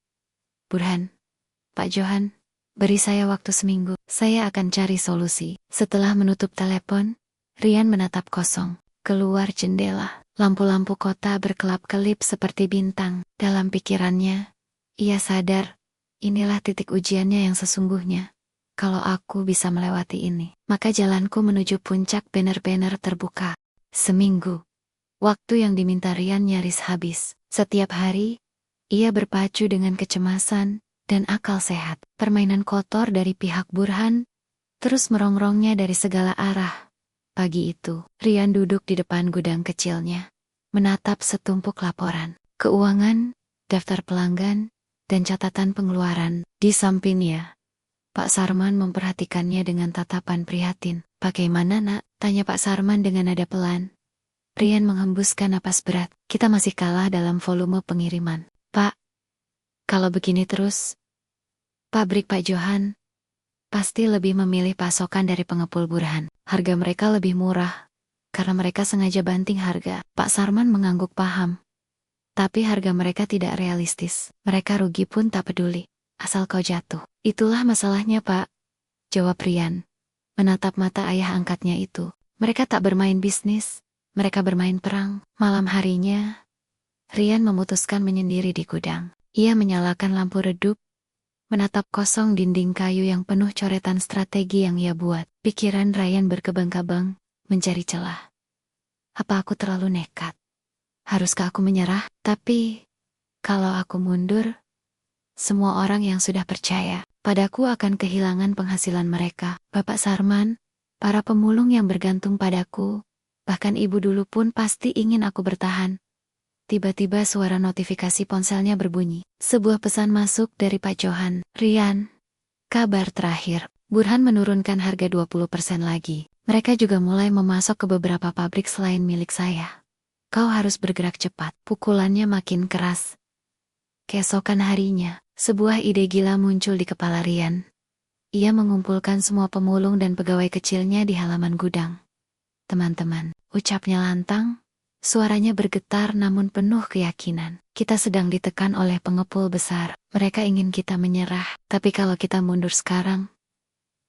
Burhan, Pak Johan, beri saya waktu seminggu. Saya akan cari solusi. Setelah menutup telepon, Rian menatap kosong. Keluar jendela, lampu-lampu kota berkelap-kelip seperti bintang. Dalam pikirannya, ia sadar, inilah titik ujiannya yang sesungguhnya. Kalau aku bisa melewati ini, maka jalanku menuju puncak benar-benar terbuka. Seminggu. Waktu yang diminta Rian nyaris habis. Setiap hari, ia berpacu dengan kecemasan dan akal sehat. Permainan kotor dari pihak Burhan terus merongrongnya dari segala arah. Pagi itu, Rian duduk di depan gudang kecilnya, menatap setumpuk laporan, keuangan, daftar pelanggan, dan catatan pengeluaran. Di sampingnya, Pak Sarman memperhatikannya dengan tatapan prihatin. Bagaimana nak? Tanya Pak Sarman dengan nada pelan. Rian menghembuskan napas berat. Kita masih kalah dalam volume pengiriman. Pak, kalau begini terus, pabrik Pak Johan pasti lebih memilih pasokan dari pengepul Burhan. Harga mereka lebih murah, karena mereka sengaja banting harga. Pak Sarman mengangguk paham. Tapi harga mereka tidak realistis. Mereka rugi pun tak peduli, asal kau jatuh. Itulah masalahnya Pak, jawab Rian. Menatap mata ayah angkatnya itu. Mereka tak bermain bisnis, mereka bermain perang. Malam harinya, Rian memutuskan menyendiri di gudang. Ia menyalakan lampu redup, menatap kosong dinding kayu yang penuh coretan strategi yang ia buat. Pikiran Rian berkebang-kabang, mencari celah. Apa aku terlalu nekat? Haruskah aku menyerah? Tapi, kalau aku mundur, semua orang yang sudah percaya padaku akan kehilangan penghasilan mereka. Bapak Sarman, para pemulung yang bergantung padaku, bahkan ibu dulu pun pasti ingin aku bertahan. Tiba-tiba suara notifikasi ponselnya berbunyi. Sebuah pesan masuk dari Pak Johan. Rian, kabar terakhir. Burhan menurunkan harga 20% lagi. Mereka juga mulai memasok ke beberapa pabrik selain milik saya. Kau harus bergerak cepat. Pukulannya makin keras. Keesokan harinya, sebuah ide gila muncul di kepala Rian. Ia mengumpulkan semua pemulung dan pegawai kecilnya di halaman gudang. Teman-teman, ucapnya lantang, suaranya bergetar namun penuh keyakinan. Kita sedang ditekan oleh pengepul besar. Mereka ingin kita menyerah, tapi kalau kita mundur sekarang,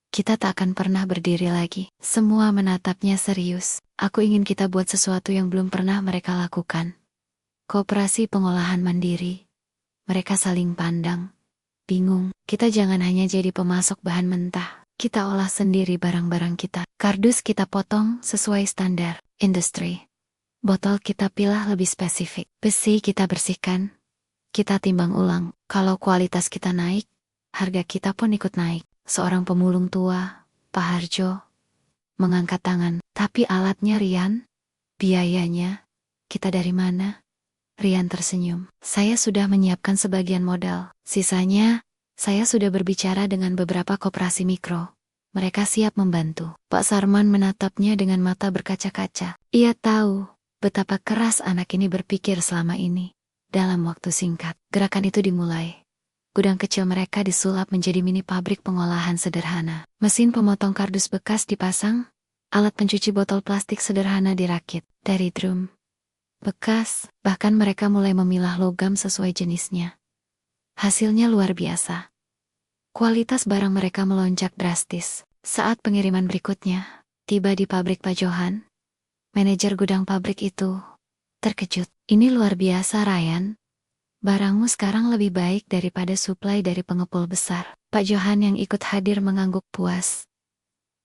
kita tak akan pernah berdiri lagi. Semua menatapnya serius. Aku ingin kita buat sesuatu yang belum pernah mereka lakukan. Koperasi pengolahan mandiri. Mereka saling pandang, bingung. Kita jangan hanya jadi pemasok bahan mentah. Kita olah sendiri barang-barang kita. Kardus kita potong sesuai standar industri. Botol kita pilah lebih spesifik. Besi kita bersihkan. Kita timbang ulang. Kalau kualitas kita naik, harga kita pun ikut naik. Seorang pemulung tua, Pak Harjo, mengangkat tangan. Tapi alatnya Rian? Biayanya? Kita dari mana? Rian tersenyum. Saya sudah menyiapkan sebagian modal. Sisanya, saya sudah berbicara dengan beberapa koperasi mikro. mereka siap membantu. Pak Sarman menatapnya dengan mata berkaca-kaca. Ia tahu betapa keras anak ini berpikir selama ini. Dalam waktu singkat, gerakan itu dimulai. Gudang kecil mereka disulap menjadi mini pabrik pengolahan sederhana. Mesin pemotong kardus bekas dipasang, alat pencuci botol plastik sederhana dirakit. Dari drum bekas, bahkan mereka mulai memilah logam sesuai jenisnya. Hasilnya luar biasa. Kualitas barang mereka melonjak drastis. Saat pengiriman berikutnya tiba di pabrik Pak Johan, manajer gudang pabrik itu terkejut. Ini luar biasa, Ryan. Barangmu sekarang lebih baik daripada suplai dari pengepul besar. Pak Johan yang ikut hadir mengangguk puas.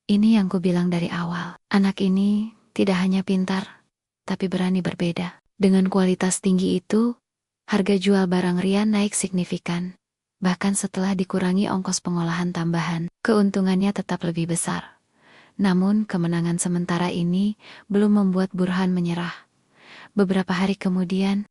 Ini yang kubilang dari awal. Anak ini tidak hanya pintar, tapi berani berbeda. Dengan kualitas tinggi itu, harga jual barang Rian naik signifikan. Bahkan setelah dikurangi ongkos pengolahan tambahan, keuntungannya tetap lebih besar. Namun kemenangan sementara ini belum membuat Burhan menyerah. Beberapa hari kemudian,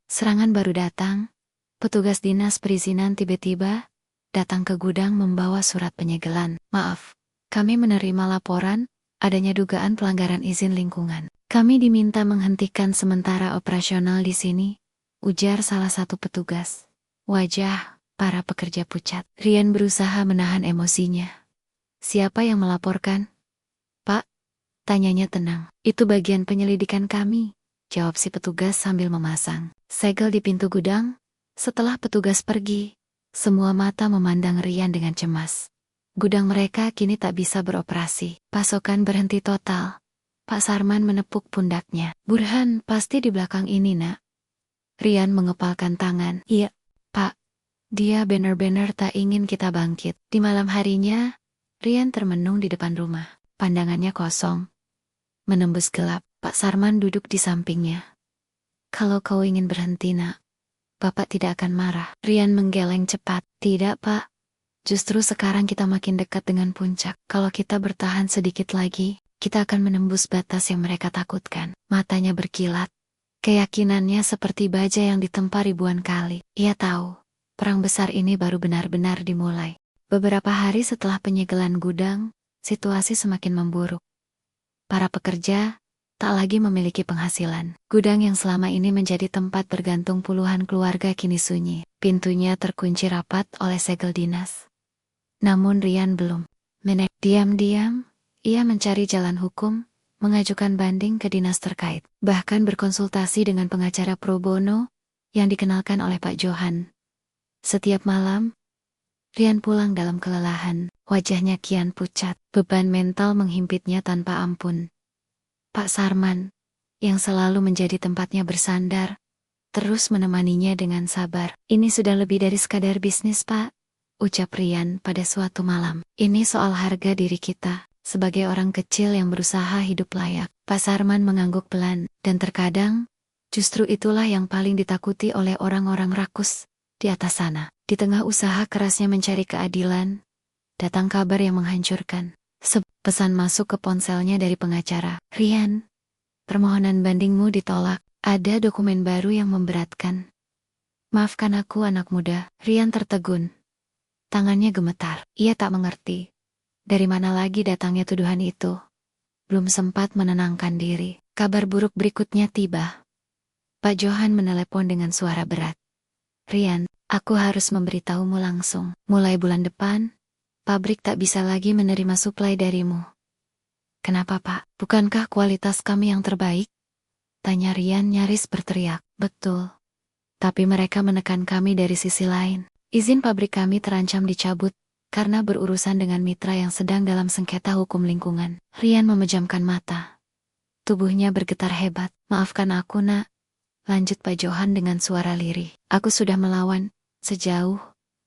serangan baru datang. Petugas dinas perizinan tiba-tiba datang ke gudang membawa surat penyegelan. Maaf, kami menerima laporan adanya dugaan pelanggaran izin lingkungan. Kami diminta menghentikan sementara operasional di sini, ujar salah satu petugas. Wajah para pekerja pucat. Rian berusaha menahan emosinya. Siapa yang melaporkan? Pak, tanyanya tenang. Itu bagian penyelidikan kami, jawab si petugas sambil memasang segel di pintu gudang. Setelah petugas pergi, semua mata memandang Rian dengan cemas. Gudang mereka kini tak bisa beroperasi. Pasokan berhenti total. Pak Sarman menepuk pundaknya. Burhan pasti di belakang ini, nak. Rian mengepalkan tangan. Iya, Pak. Dia benar-benar tak ingin kita bangkit. Di malam harinya, Rian termenung di depan rumah. Pandangannya kosong. Menembus gelap, Pak Sarman duduk di sampingnya. Kalau kau ingin berhenti, nak, Bapak tidak akan marah. Rian menggeleng cepat. Tidak, Pak. Justru sekarang kita makin dekat dengan puncak. Kalau kita bertahan sedikit lagi, kita akan menembus batas yang mereka takutkan. Matanya berkilat. Keyakinannya seperti baja yang ditempa ribuan kali. Ia tahu, perang besar ini baru benar-benar dimulai. Beberapa hari setelah penyegelan gudang, situasi semakin memburuk. Para pekerja tak lagi memiliki penghasilan. Gudang yang selama ini menjadi tempat bergantung puluhan keluarga kini sunyi. Pintunya terkunci rapat oleh segel dinas. Namun Rian belum menek. Diam-diam, ia mencari jalan hukum, mengajukan banding ke dinas terkait. Bahkan berkonsultasi dengan pengacara pro bono yang dikenalkan oleh Pak Johan. Setiap malam, Rian pulang dalam kelelahan. Wajahnya kian pucat. Beban mental menghimpitnya tanpa ampun. Pak Sarman, yang selalu menjadi tempatnya bersandar, terus menemaninya dengan sabar. Ini sudah lebih dari sekadar bisnis, Pak, ucap Rian pada suatu malam. Ini soal harga diri kita, sebagai orang kecil yang berusaha hidup layak. Pak Sarman mengangguk pelan, dan terkadang, justru itulah yang paling ditakuti oleh orang-orang rakus di atas sana. Di tengah usaha kerasnya mencari keadilan, datang kabar yang menghancurkan. Pesan masuk ke ponselnya dari pengacara. Rian, permohonan bandingmu ditolak. Ada dokumen baru yang memberatkan. Maafkan aku, anak muda. Rian tertegun. Tangannya gemetar. Ia tak mengerti. Dari mana lagi datangnya tuduhan itu? Belum sempat menenangkan diri. Kabar buruk berikutnya tiba. Pak Johan menelepon dengan suara berat. Rian, aku harus memberitahumu langsung. Mulai bulan depan, pabrik tak bisa lagi menerima suplai darimu. Kenapa, Pak? Bukankah kualitas kami yang terbaik? Tanya Rian nyaris berteriak. Betul. Tapi mereka menekan kami dari sisi lain. Izin pabrik kami terancam dicabut karena berurusan dengan mitra yang sedang dalam sengketa hukum lingkungan. Rian memejamkan mata. Tubuhnya bergetar hebat. Maafkan aku, nak. Lanjut Pak Johan dengan suara lirih. Aku sudah melawan sejauh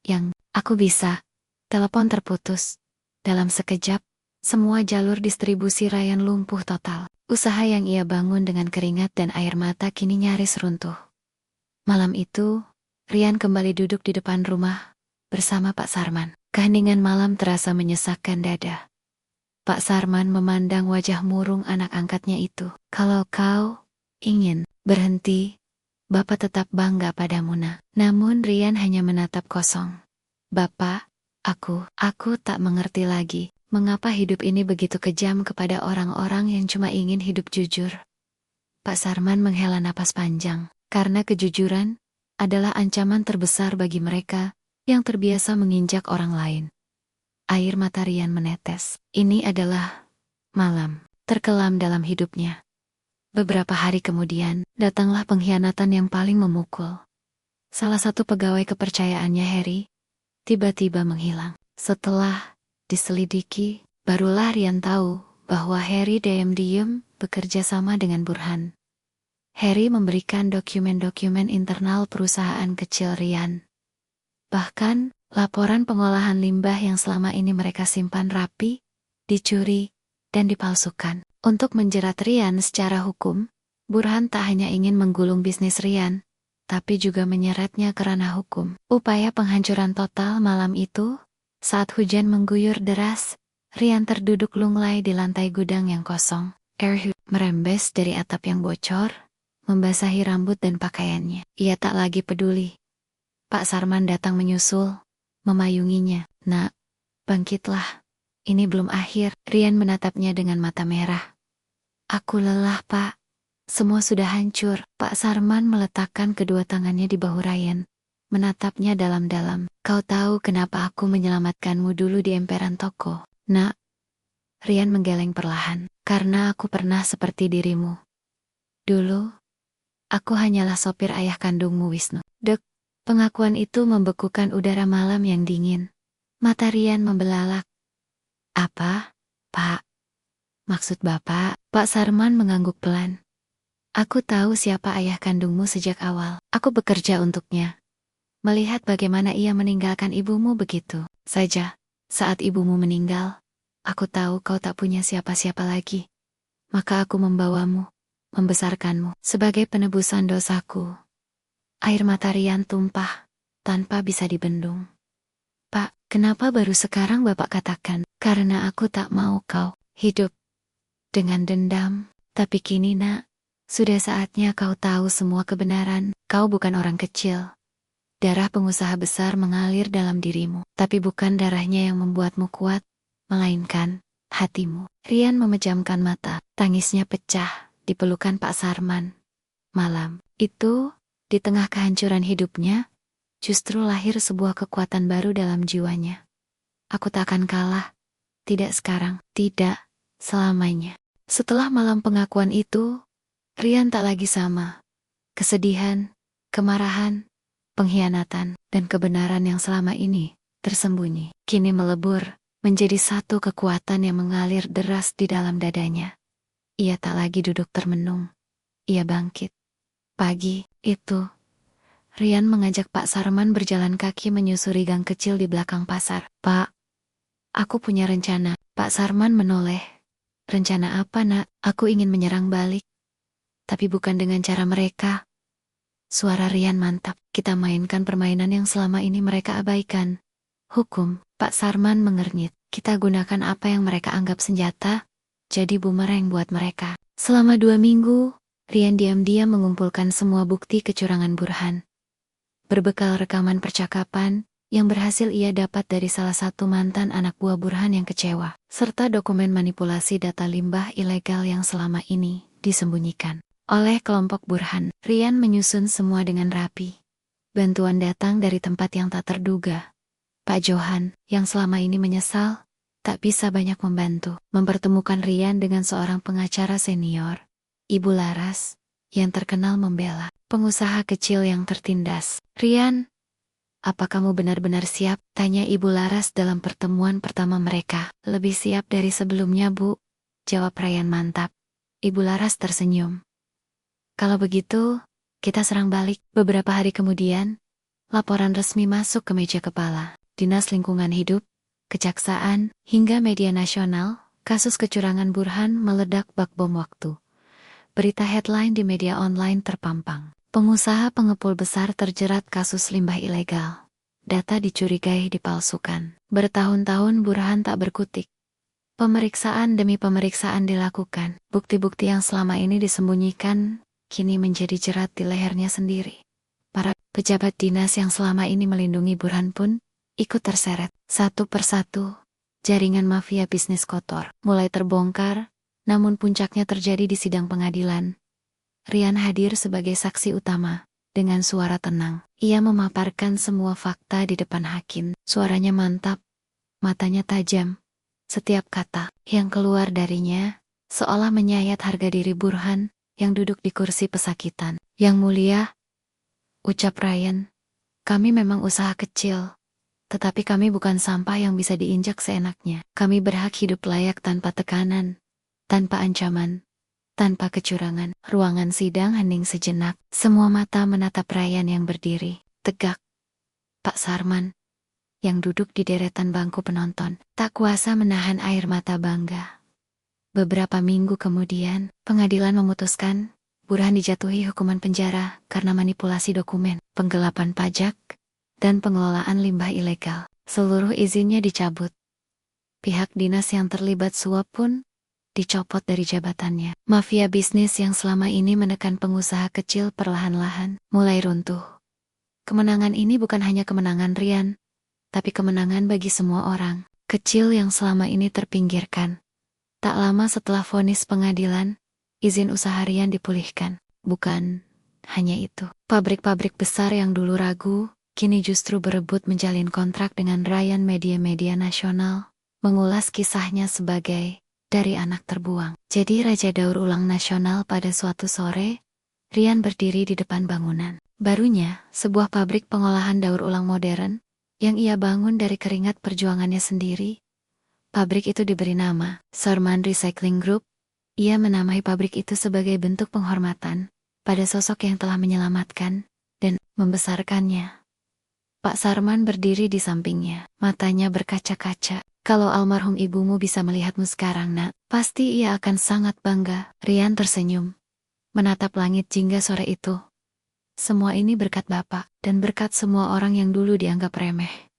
yang aku bisa. Telepon terputus. Dalam sekejap, semua jalur distribusi Rian lumpuh total. Usaha yang ia bangun dengan keringat dan air mata kini nyaris runtuh. Malam itu, Rian kembali duduk di depan rumah bersama Pak Sarman. Keheningan malam terasa menyesakkan dada. Pak Sarman memandang wajah murung anak angkatnya itu. Kalau kau ingin berhenti, Bapak tetap bangga padamu, nak. Namun Rian hanya menatap kosong. Bapak, aku tak mengerti lagi. Mengapa hidup ini begitu kejam kepada orang-orang yang cuma ingin hidup jujur? Pak Sarman menghela napas panjang, karena kejujuran adalah ancaman terbesar bagi mereka yang terbiasa menginjak orang lain. Air mata Rian menetes. Ini adalah malam terkelam dalam hidupnya. Beberapa hari kemudian, datanglah pengkhianatan yang paling memukul. Salah satu pegawai kepercayaannya, Harry, tiba-tiba menghilang. Setelah diselidiki, barulah Rian tahu bahwa Harry diam-diam bekerja sama dengan Burhan. Harry memberikan dokumen-dokumen internal perusahaan kecil Rian. Bahkan, laporan pengolahan limbah yang selama ini mereka simpan rapi, dicuri, dan dipalsukan. Untuk menjerat Rian secara hukum, Burhan tak hanya ingin menggulung bisnis Rian, tapi juga menyeretnya ke ranah hukum. Upaya penghancuran total malam itu, saat hujan mengguyur deras, Rian terduduk lunglai di lantai gudang yang kosong. Air merembes dari atap yang bocor, membasahi rambut dan pakaiannya. Ia tak lagi peduli. Pak Sarman datang menyusul, memayunginya. "Nak, bangkitlah. Ini belum akhir." Rian menatapnya dengan mata merah. "Aku lelah, Pak. Semua sudah hancur." Pak Sarman meletakkan kedua tangannya di bahu Rian, menatapnya dalam-dalam. "Kau tahu kenapa aku menyelamatkanmu dulu di emperan toko, Nak?" Rian menggeleng perlahan. "Karena aku pernah seperti dirimu. Dulu, aku hanyalah sopir ayah kandungmu, Wisnu." Dek, pengakuan itu membekukan udara malam yang dingin. Mata Rian membelalak. "Apa, Pak? Maksud Bapak?" Pak Sarman mengangguk pelan. "Aku tahu siapa ayah kandungmu sejak awal. Aku bekerja untuknya. Melihat bagaimana ia meninggalkan ibumu begitu saja. Saat ibumu meninggal, aku tahu kau tak punya siapa-siapa lagi. Maka aku membawamu, membesarkanmu sebagai penebusan dosaku." Air mata Rian tumpah, tanpa bisa dibendung. "Pak, kenapa baru sekarang Bapak katakan?" "Karena aku tak mau kau hidup dengan dendam. Tapi kini, Nak, sudah saatnya kau tahu semua kebenaran. Kau bukan orang kecil. Darah pengusaha besar mengalir dalam dirimu. Tapi bukan darahnya yang membuatmu kuat, melainkan hatimu." Rian memejamkan mata. Tangisnya pecah di pelukan Pak Sarman. Malam itu, di tengah kehancuran hidupnya, justru lahir sebuah kekuatan baru dalam jiwanya. "Aku tak akan kalah. Tidak sekarang, tidak selamanya." Setelah malam pengakuan itu, Rian tak lagi sama. Kesedihan, kemarahan, pengkhianatan, dan kebenaran yang selama ini tersembunyi, kini melebur menjadi satu kekuatan yang mengalir deras di dalam dadanya. Ia tak lagi duduk termenung. Ia bangkit. Pagi itu, Rian mengajak Pak Sarman berjalan kaki menyusuri gang kecil di belakang pasar. "Pak, aku punya rencana." Pak Sarman menoleh. "Rencana apa, Nak?" "Aku ingin menyerang balik. Tapi bukan dengan cara mereka." Suara Rian mantap. "Kita mainkan permainan yang selama ini mereka abaikan. Hukum." Pak Sarman mengernyit. "Kita gunakan apa yang mereka anggap senjata, jadi bumerang buat mereka." Selama 2 minggu, Rian diam-diam mengumpulkan semua bukti kecurangan Burhan. Berbekal rekaman percakapan yang berhasil ia dapat dari salah satu mantan anak buah Burhan yang kecewa, serta dokumen manipulasi data limbah ilegal yang selama ini disembunyikan oleh kelompok Burhan. Rian menyusun semua dengan rapi. Bantuan datang dari tempat yang tak terduga. Pak Johan, yang selama ini menyesal, tak bisa banyak membantu, mempertemukan Rian dengan seorang pengacara senior, Ibu Laras, yang terkenal membela pengusaha kecil yang tertindas. "Rian, apa kamu benar-benar siap?" tanya Ibu Laras dalam pertemuan pertama mereka. "Lebih siap dari sebelumnya, Bu," jawab Rian mantap. Ibu Laras tersenyum. "Kalau begitu, kita serang balik." Beberapa hari kemudian, laporan resmi masuk ke meja kepala Dinas Lingkungan Hidup, Kejaksaan, hingga media nasional. Kasus kecurangan Burhan meledak bak bom waktu. Berita headline di media online terpampang. Pengusaha pengepul besar terjerat kasus limbah ilegal. Data dicurigai dipalsukan. Bertahun-tahun Burhan tak berkutik. Pemeriksaan demi pemeriksaan dilakukan. Bukti-bukti yang selama ini disembunyikan, kini menjadi jerat di lehernya sendiri. Para pejabat dinas yang selama ini melindungi Burhan pun ikut terseret. Satu persatu, Jaringan mafia bisnis kotor mulai terbongkar, namun puncaknya terjadi di sidang pengadilan. Rian hadir sebagai saksi utama. Dengan suara tenang, ia memaparkan semua fakta di depan hakim. Suaranya mantap, matanya tajam. Setiap kata yang keluar darinya seolah menyayat harga diri Burhan yang duduk di kursi pesakitan. Yang mulia, ucap Ryan, kami memang usaha kecil. Tetapi kami bukan sampah yang bisa diinjak seenaknya. Kami berhak hidup layak tanpa tekanan, tanpa ancaman, tanpa kecurangan. Ruangan sidang hening sejenak. Semua mata menatap Ryan yang berdiri, tegak. Pak Sarman, yang duduk di deretan bangku penonton, tak kuasa menahan air mata bangga. Beberapa minggu kemudian, pengadilan memutuskan, Burhan dijatuhi hukuman penjara karena manipulasi dokumen, penggelapan pajak, dan pengelolaan limbah ilegal. Seluruh izinnya dicabut. Pihak dinas yang terlibat suap pun dicopot dari jabatannya. Mafia bisnis yang selama ini menekan pengusaha kecil perlahan-lahan mulai runtuh. Kemenangan ini bukan hanya kemenangan Rian, tapi kemenangan bagi semua orang kecil yang selama ini terpinggirkan. Tak lama setelah vonis pengadilan, izin usaha Rian dipulihkan. Bukan hanya itu, pabrik-pabrik besar yang dulu ragu, kini justru berebut menjalin kontrak dengan Ryan. Media-media nasional mengulas kisahnya sebagai dari anak terbuang. Jadi raja daur ulang nasional. Pada suatu sore, Rian berdiri di depan bangunan barunya, sebuah pabrik pengolahan daur ulang modern yang ia bangun dari keringat perjuangannya sendiri. Pabrik itu diberi nama Sarman Recycling Group. Ia menamai pabrik itu sebagai bentuk penghormatan pada sosok yang telah menyelamatkan dan membesarkannya. Pak Sarman berdiri di sampingnya, matanya berkaca-kaca. Kalau almarhum ibumu bisa melihatmu sekarang, nak, pasti ia akan sangat bangga. Rian tersenyum, menatap langit jingga sore itu. Semua ini berkat Bapak, dan berkat semua orang yang dulu dianggap remeh.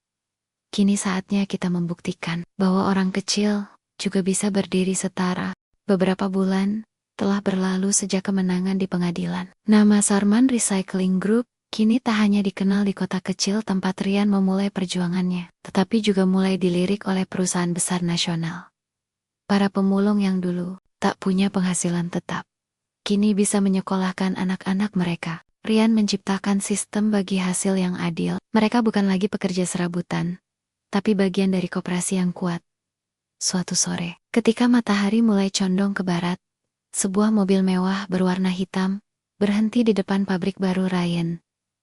Kini saatnya kita membuktikan bahwa orang kecil juga bisa berdiri setara. Beberapa bulan telah berlalu sejak kemenangan di pengadilan. Nama Sarman Recycling Group kini tak hanya dikenal di kota kecil tempat Rian memulai perjuangannya, tetapi juga mulai dilirik oleh perusahaan besar nasional. Para pemulung yang dulu tak punya penghasilan tetap, kini bisa menyekolahkan anak-anak mereka. Rian menciptakan sistem bagi hasil yang adil. Mereka bukan lagi pekerja serabutan, tapi bagian dari koperasi yang kuat. Suatu sore, ketika matahari mulai condong ke barat, sebuah mobil mewah berwarna hitam berhenti di depan pabrik baru Ryan.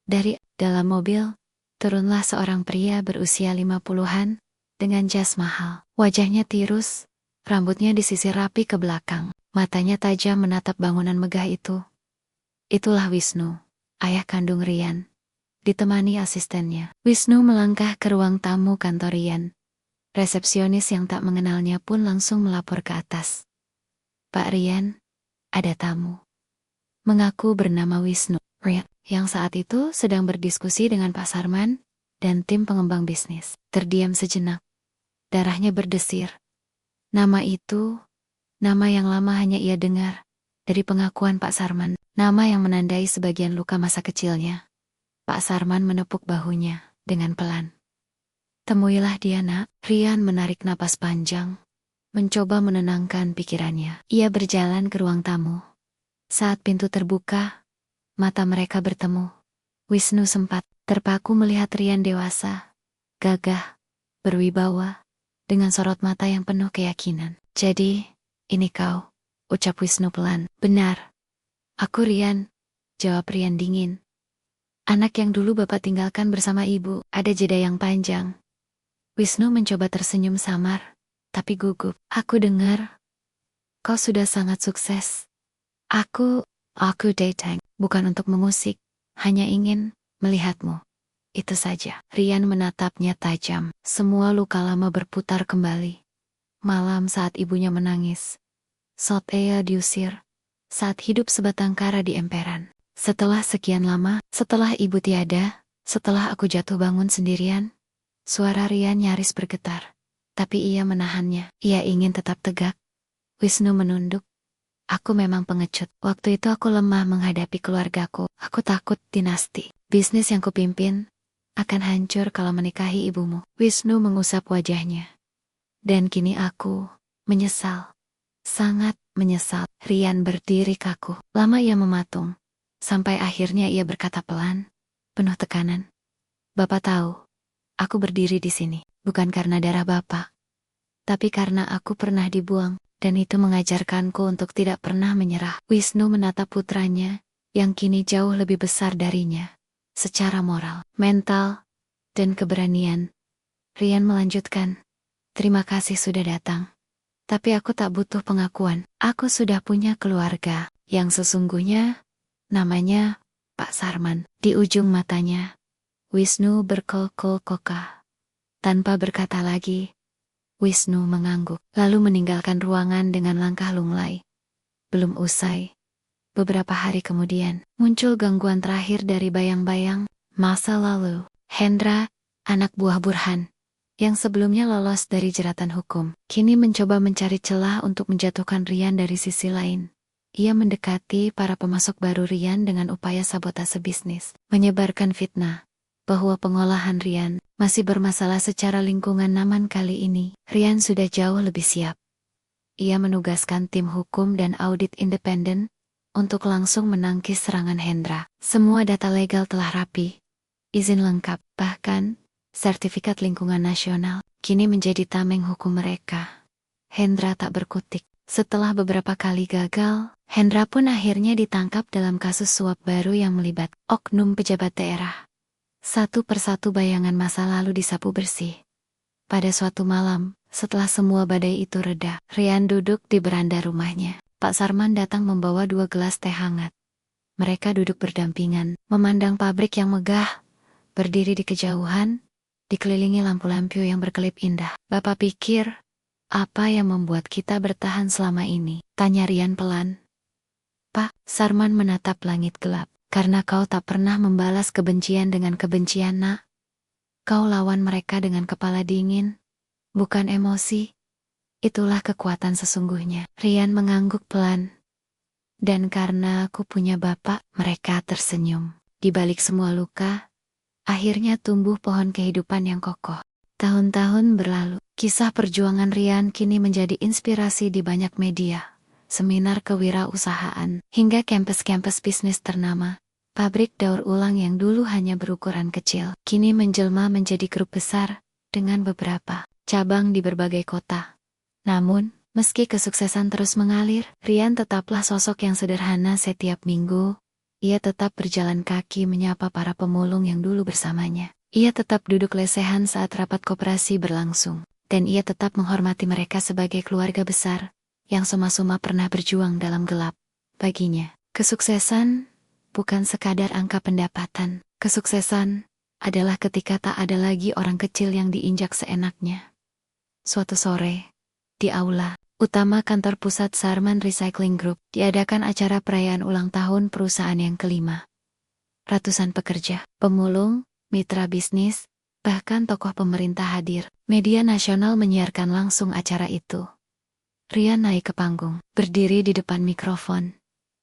Dari dalam mobil, turunlah seorang pria berusia 50-an dengan jas mahal. Wajahnya tirus, rambutnya disisir rapi ke belakang, matanya tajam menatap bangunan megah itu. Itulah Wisnu, ayah kandung Rian, ditemani asistennya. Wisnu melangkah ke ruang tamu kantor Rian. Resepsionis yang tak mengenalnya pun langsung melapor ke atas. Pak Rian, ada tamu. Mengaku bernama Wisnu. Rian, yang saat itu sedang berdiskusi dengan Pak Sarman dan tim pengembang bisnis, terdiam sejenak. Darahnya berdesir. Nama itu, nama yang lama hanya ia dengar dari pengakuan Pak Sarman, nama yang menandai sebagian luka masa kecilnya. Pak Sarman menepuk bahunya dengan pelan. Temuilah dia, nak. Rian menarik napas panjang, mencoba menenangkan pikirannya. Ia berjalan ke ruang tamu. Saat pintu terbuka, mata mereka bertemu. Wisnu sempat terpaku melihat Rian dewasa, gagah, berwibawa, dengan sorot mata yang penuh keyakinan. Jadi, ini kau, ucap Wisnu pelan. Benar. Aku Rian, jawab Rian dingin. Anak yang dulu Bapak tinggalkan bersama ibu. Ada jeda yang panjang. Wisnu mencoba tersenyum samar, tapi gugup. Aku dengar, kau sudah sangat sukses. Aku datang, bukan untuk mengusik, hanya ingin melihatmu. Itu saja. Rian menatapnya tajam. Semua luka lama berputar kembali. Malam saat ibunya menangis, saat Ea diusir, saat hidup sebatang kara di emperan. Setelah sekian lama, setelah ibu tiada, setelah aku jatuh bangun sendirian, suara Rian nyaris bergetar. Tapi ia menahannya. Ia ingin tetap tegak. Wisnu menunduk. Aku memang pengecut. Waktu itu aku lemah menghadapi keluargaku. Aku takut dinasti bisnis yang kupimpin akan hancur kalau menikahi ibumu. Wisnu mengusap wajahnya. Dan kini aku menyesal. Sangat menyesal. Rian berdiri kaku. Lama ia mematung. Sampai akhirnya ia berkata pelan, penuh tekanan. Bapak tahu, aku berdiri di sini. Bukan karena darah Bapak. Tapi karena aku pernah dibuang. Dan itu mengajarkanku untuk tidak pernah menyerah. Wisnu menatap putranya, yang kini jauh lebih besar darinya. Secara moral, mental, dan keberanian. Rian melanjutkan, terima kasih sudah datang. Tapi aku tak butuh pengakuan. Aku sudah punya keluarga, yang sesungguhnya, namanya Pak Sarman. Di ujung matanya, Wisnu berkol-kol-kokah. Tanpa berkata lagi, Wisnu mengangguk, lalu meninggalkan ruangan dengan langkah lunglai. Belum usai. Beberapa hari kemudian, muncul gangguan terakhir dari bayang-bayang masa lalu. Hendra, anak buah Burhan, yang sebelumnya lolos dari jeratan hukum, kini mencoba mencari celah untuk menjatuhkan Rian dari sisi lain. Ia mendekati para pemasok baru Rian dengan upaya sabotase bisnis, menyebarkan fitnah bahwa pengolahan Rian masih bermasalah secara lingkungan. Namun kali ini, Rian sudah jauh lebih siap. Ia menugaskan tim hukum dan audit independen untuk langsung menangkis serangan Hendra. Semua data legal telah rapi, izin lengkap, bahkan sertifikat lingkungan nasional kini menjadi tameng hukum mereka. Hendra tak berkutik. Setelah beberapa kali gagal, Hendra pun akhirnya ditangkap dalam kasus suap baru yang melibat oknum pejabat daerah. Satu persatu bayangan masa lalu disapu bersih. Pada suatu malam, setelah semua badai itu reda, Rian duduk di beranda rumahnya. Pak Sarman datang membawa 2 gelas teh hangat. Mereka duduk berdampingan, memandang pabrik yang megah, berdiri di kejauhan, dikelilingi lampu-lampu yang berkelip indah. Bapak pikir, apa yang membuat kita bertahan selama ini? Tanya Rian pelan. Pak Sarman menatap langit gelap. Karena kau tak pernah membalas kebencian dengan kebencian, nak. Kau lawan mereka dengan kepala dingin, bukan emosi. Itulah kekuatan sesungguhnya. Rian mengangguk pelan. Dan karena aku punya bapak, mereka tersenyum. Di balik semua luka, akhirnya tumbuh pohon kehidupan yang kokoh. Tahun-tahun berlalu, kisah perjuangan Rian kini menjadi inspirasi di banyak media. Seminar kewirausahaan, hingga kampus-kampus bisnis ternama. Pabrik daur ulang yang dulu hanya berukuran kecil, kini menjelma menjadi grup besar, dengan beberapa cabang di berbagai kota. Namun, meski kesuksesan terus mengalir, Rian tetaplah sosok yang sederhana. Setiap minggu, ia tetap berjalan kaki menyapa para pemulung yang dulu bersamanya. Ia tetap duduk lesehan saat rapat koperasi berlangsung, dan ia tetap menghormati mereka sebagai keluarga besar, yang suma-suma pernah berjuang dalam gelap. Baginya, kesuksesan bukan sekadar angka pendapatan. Kesuksesan adalah ketika tak ada lagi orang kecil yang diinjak seenaknya. Suatu sore, di aula utama kantor pusat Sarman Recycling Group, diadakan acara perayaan ulang tahun perusahaan yang kelima. Ratusan pekerja, pemulung, mitra bisnis, bahkan tokoh pemerintah hadir. Media nasional menyiarkan langsung acara itu. Rian naik ke panggung, berdiri di depan mikrofon.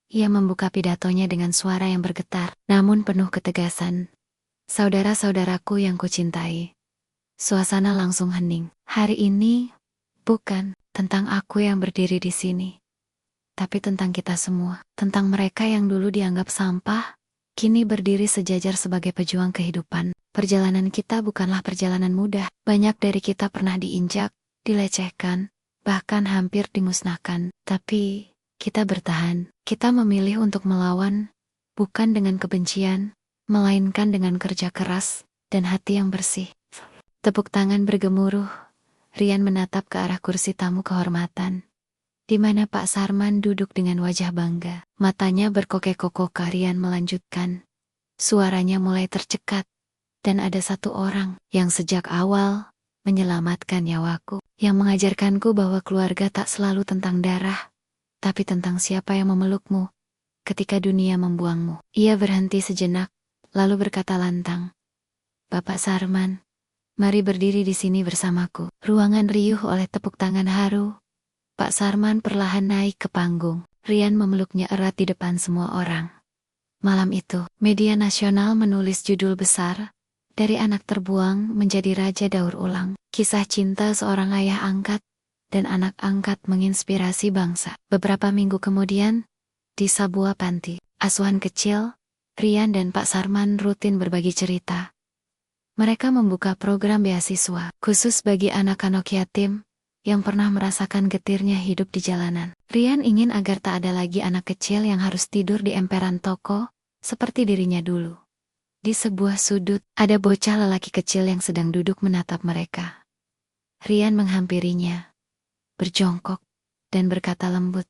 Ia membuka pidatonya dengan suara yang bergetar, namun penuh ketegasan. Saudara-saudaraku yang kucintai. Suasana langsung hening. Hari ini, bukan tentang aku yang berdiri di sini, tapi tentang kita semua. Tentang mereka yang dulu dianggap sampah, kini berdiri sejajar sebagai pejuang kehidupan. Perjalanan kita bukanlah perjalanan mudah. Banyak dari kita pernah diinjak, dilecehkan, bahkan hampir dimusnahkan. Tapi, kita bertahan. Kita memilih untuk melawan, bukan dengan kebencian, melainkan dengan kerja keras, dan hati yang bersih. Tepuk tangan bergemuruh. Rian menatap ke arah kursi tamu kehormatan, di mana Pak Sarman duduk dengan wajah bangga. Matanya berkokek-kokok. Rian melanjutkan. Suaranya mulai tercekat, dan ada satu orang yang sejak awal menyelamatkan nyawaku, yang mengajarkanku bahwa keluarga tak selalu tentang darah, tapi tentang siapa yang memelukmu ketika dunia membuangmu. Ia berhenti sejenak, lalu berkata lantang, Bapak Sarman, mari berdiri di sini bersamaku. Ruangan riuh oleh tepuk tangan haru. Pak Sarman perlahan naik ke panggung. Rian memeluknya erat di depan semua orang. Malam itu, media nasional menulis judul besar, Dari anak terbuang menjadi raja daur ulang. Kisah cinta seorang ayah angkat dan anak angkat menginspirasi bangsa. Beberapa minggu kemudian, di sebuah panti asuhan kecil, Rian dan Pak Sarman rutin berbagi cerita. Mereka membuka program beasiswa khusus bagi anak-anak yatim yang pernah merasakan getirnya hidup di jalanan. Rian ingin agar tak ada lagi anak kecil yang harus tidur di emperan toko seperti dirinya dulu. Di sebuah sudut, ada bocah lelaki kecil yang sedang duduk menatap mereka. Rian menghampirinya, berjongkok, dan berkata lembut,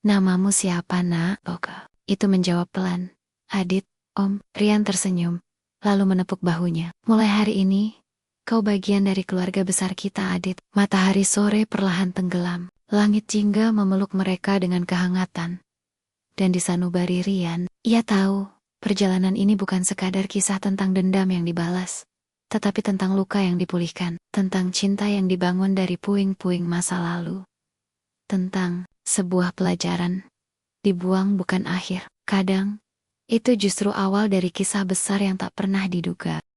"Namamu siapa, nak?" Oke. Itu menjawab pelan, "Adit, Om." Rian tersenyum, lalu menepuk bahunya. "Mulai hari ini, kau bagian dari keluarga besar kita, Adit." Matahari sore perlahan tenggelam. Langit jingga memeluk mereka dengan kehangatan. Dan di sanubari Rian, ia tahu, perjalanan ini bukan sekadar kisah tentang dendam yang dibalas, tetapi tentang luka yang dipulihkan, tentang cinta yang dibangun dari puing-puing masa lalu, tentang sebuah pelajaran. Dibuang bukan akhir. Kadang, itu justru awal dari kisah besar yang tak pernah diduga.